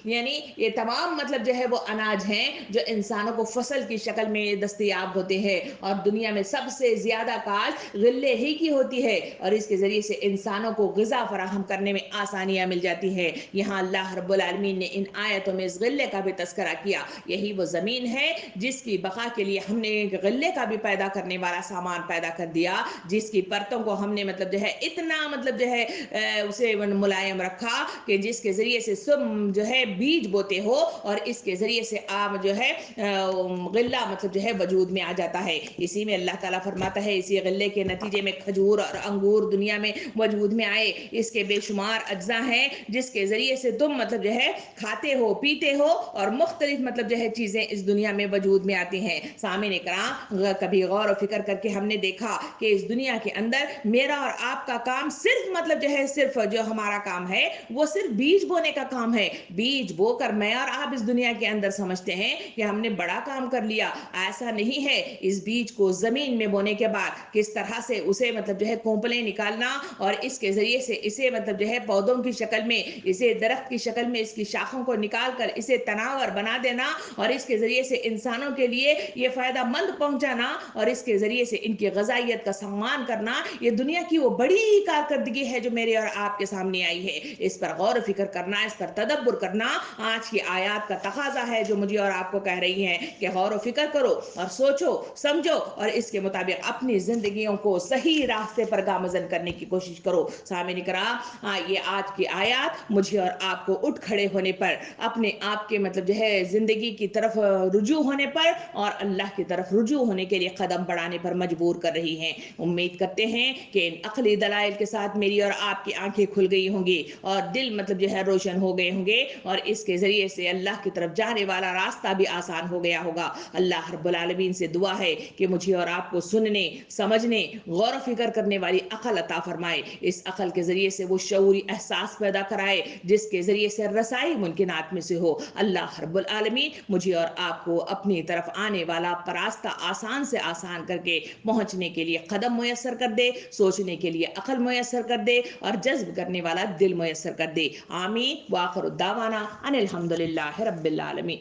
S2: यानी ये तमाम मतलब जो है वो अनाज हैं जो इंसानों को फसल की शक्ल में दस्तयाब होते हैं और दुनिया में सबसे ज्यादा काश्त गल्ले ही की होती है और इसके जरिए से इंसानों को ग़िज़ा फराहम करने में आसानियां मिल जाती है। यहाँ अल्लाह रब्बुल आलमीन ने इन आयतों में इस गल्ले का भी तस्करा किया। यही वो जमीन है जिसकी बका के लिए हमने गल्ले का भी पैदा करने वाला सामान पैदा कर दिया, जिसकी परतों को हमने मतलब जो है इतना मतलब जो है उसे मुलायम रखा कि जिसके जरिए से तुम जो है बीज बोते हो और इसके जरिए से आप जो है गल्ला मतलब जो है वजूद में आ जाता है। इसी में अल्लाह ताला फरमाता है इसी गल्ले के नतीजे में खजूर और अंगूर दुनिया में वजूद में आए। इसके बेशुमार अज्जा हैं जिसके जरिए से तुम मतलब जो है खाते हो, पीते हो और मुख्तलिफ मतलब जो है चीजें इस दुनिया में वजूद में आती हैं। सामीन इकराम, कभी गौर और फिक्र करके हमने देखा कि اس دنیا کے اندر میرا اور آپ کا کام صرف مطلب جو ہے صرف جو ہمارا کام ہے وہ صرف بیج بونے کا کام ہے. بیج بو کر میں اور آپ اس دنیا کے اندر سمجھتے ہیں کہ ہم نے بڑا کام کر لیا. ایسا نہیں ہے. اس بیج کو زمین میں بونے کے بعد کس طرح سے اسے مطلب جو ہے کونپلیں نکالنا اور اس کے ذریعے سے اسے مطلب جو ہے پودوں کی شکل میں, اسے درخت کی شکل میں اس کی شاخوں کو نکال کر اسے تناور بنا دینا اور اس کے ذریعے سے انسانوں کے لیے یہ فائدہ مند پہنچانا اور اس کے ذریعے سے ان کی غذائیت کا سامان کرنا, یہ دنیا کی وہ بڑی کارکردگی ہے جو میرے اور آپ کے سامنے آئی ہے. اس پر غور و فکر کرنا, اس پر تدبر کرنا آج کی آیات کا تقاضا ہے جو مجھے اور آپ کو کہہ رہی ہیں کہ غور و فکر کرو اور سوچو سمجھو اور اس کے مطابق اپنی زندگیوں کو صحیح راستے پر گامزن کرنے کی کوشش کرو. سامعین کرام, یہ آج کی آیات مجھے اور آپ کو اٹھ کھڑے ہونے پر, اپنے آپ کے مطلب جو ہے زندگی کی طرف رجوع ہونے پر اور اللہ کی طرف رجوع ہونے کے لیے قدم بڑھانے پر مجبور کر رہی ہیں. امید کرتے ہیں کہ ان عقلی دلائل کے ساتھ میری اور آپ کی آنکھیں کھل گئی ہوں گی اور دل مطلب جو ہے روشن ہو گئے ہوں گے اور اس کے ذریعے سے اللہ کی طرف جانے والا راستہ بھی آسان ہو گیا ہوگا. اللہ رب العالمین سے دعا ہے کہ مجھے اور آپ کو سننے, سمجھنے, غور و فکر کرنے والی عقل عطا فرمائے. اس عقل کے ذریعے سے وہ شعوری احساس پیدا کرائے جس کے ذریعے سے رسائی ممکنات میں سے ہو. اللہ رب العالمین مجھے اور آپ کو اپنی طرف آنے والا راستہ آسان سے آسان کر کے پہنچنے کے لیے قدم میسر کر دے, سوچنے کے لیے عقل میسر کر دے اور جذب کرنے والا دل میسر کر دے. آمین. وآخر الدعوانا ان الحمد للہ رب العالمین.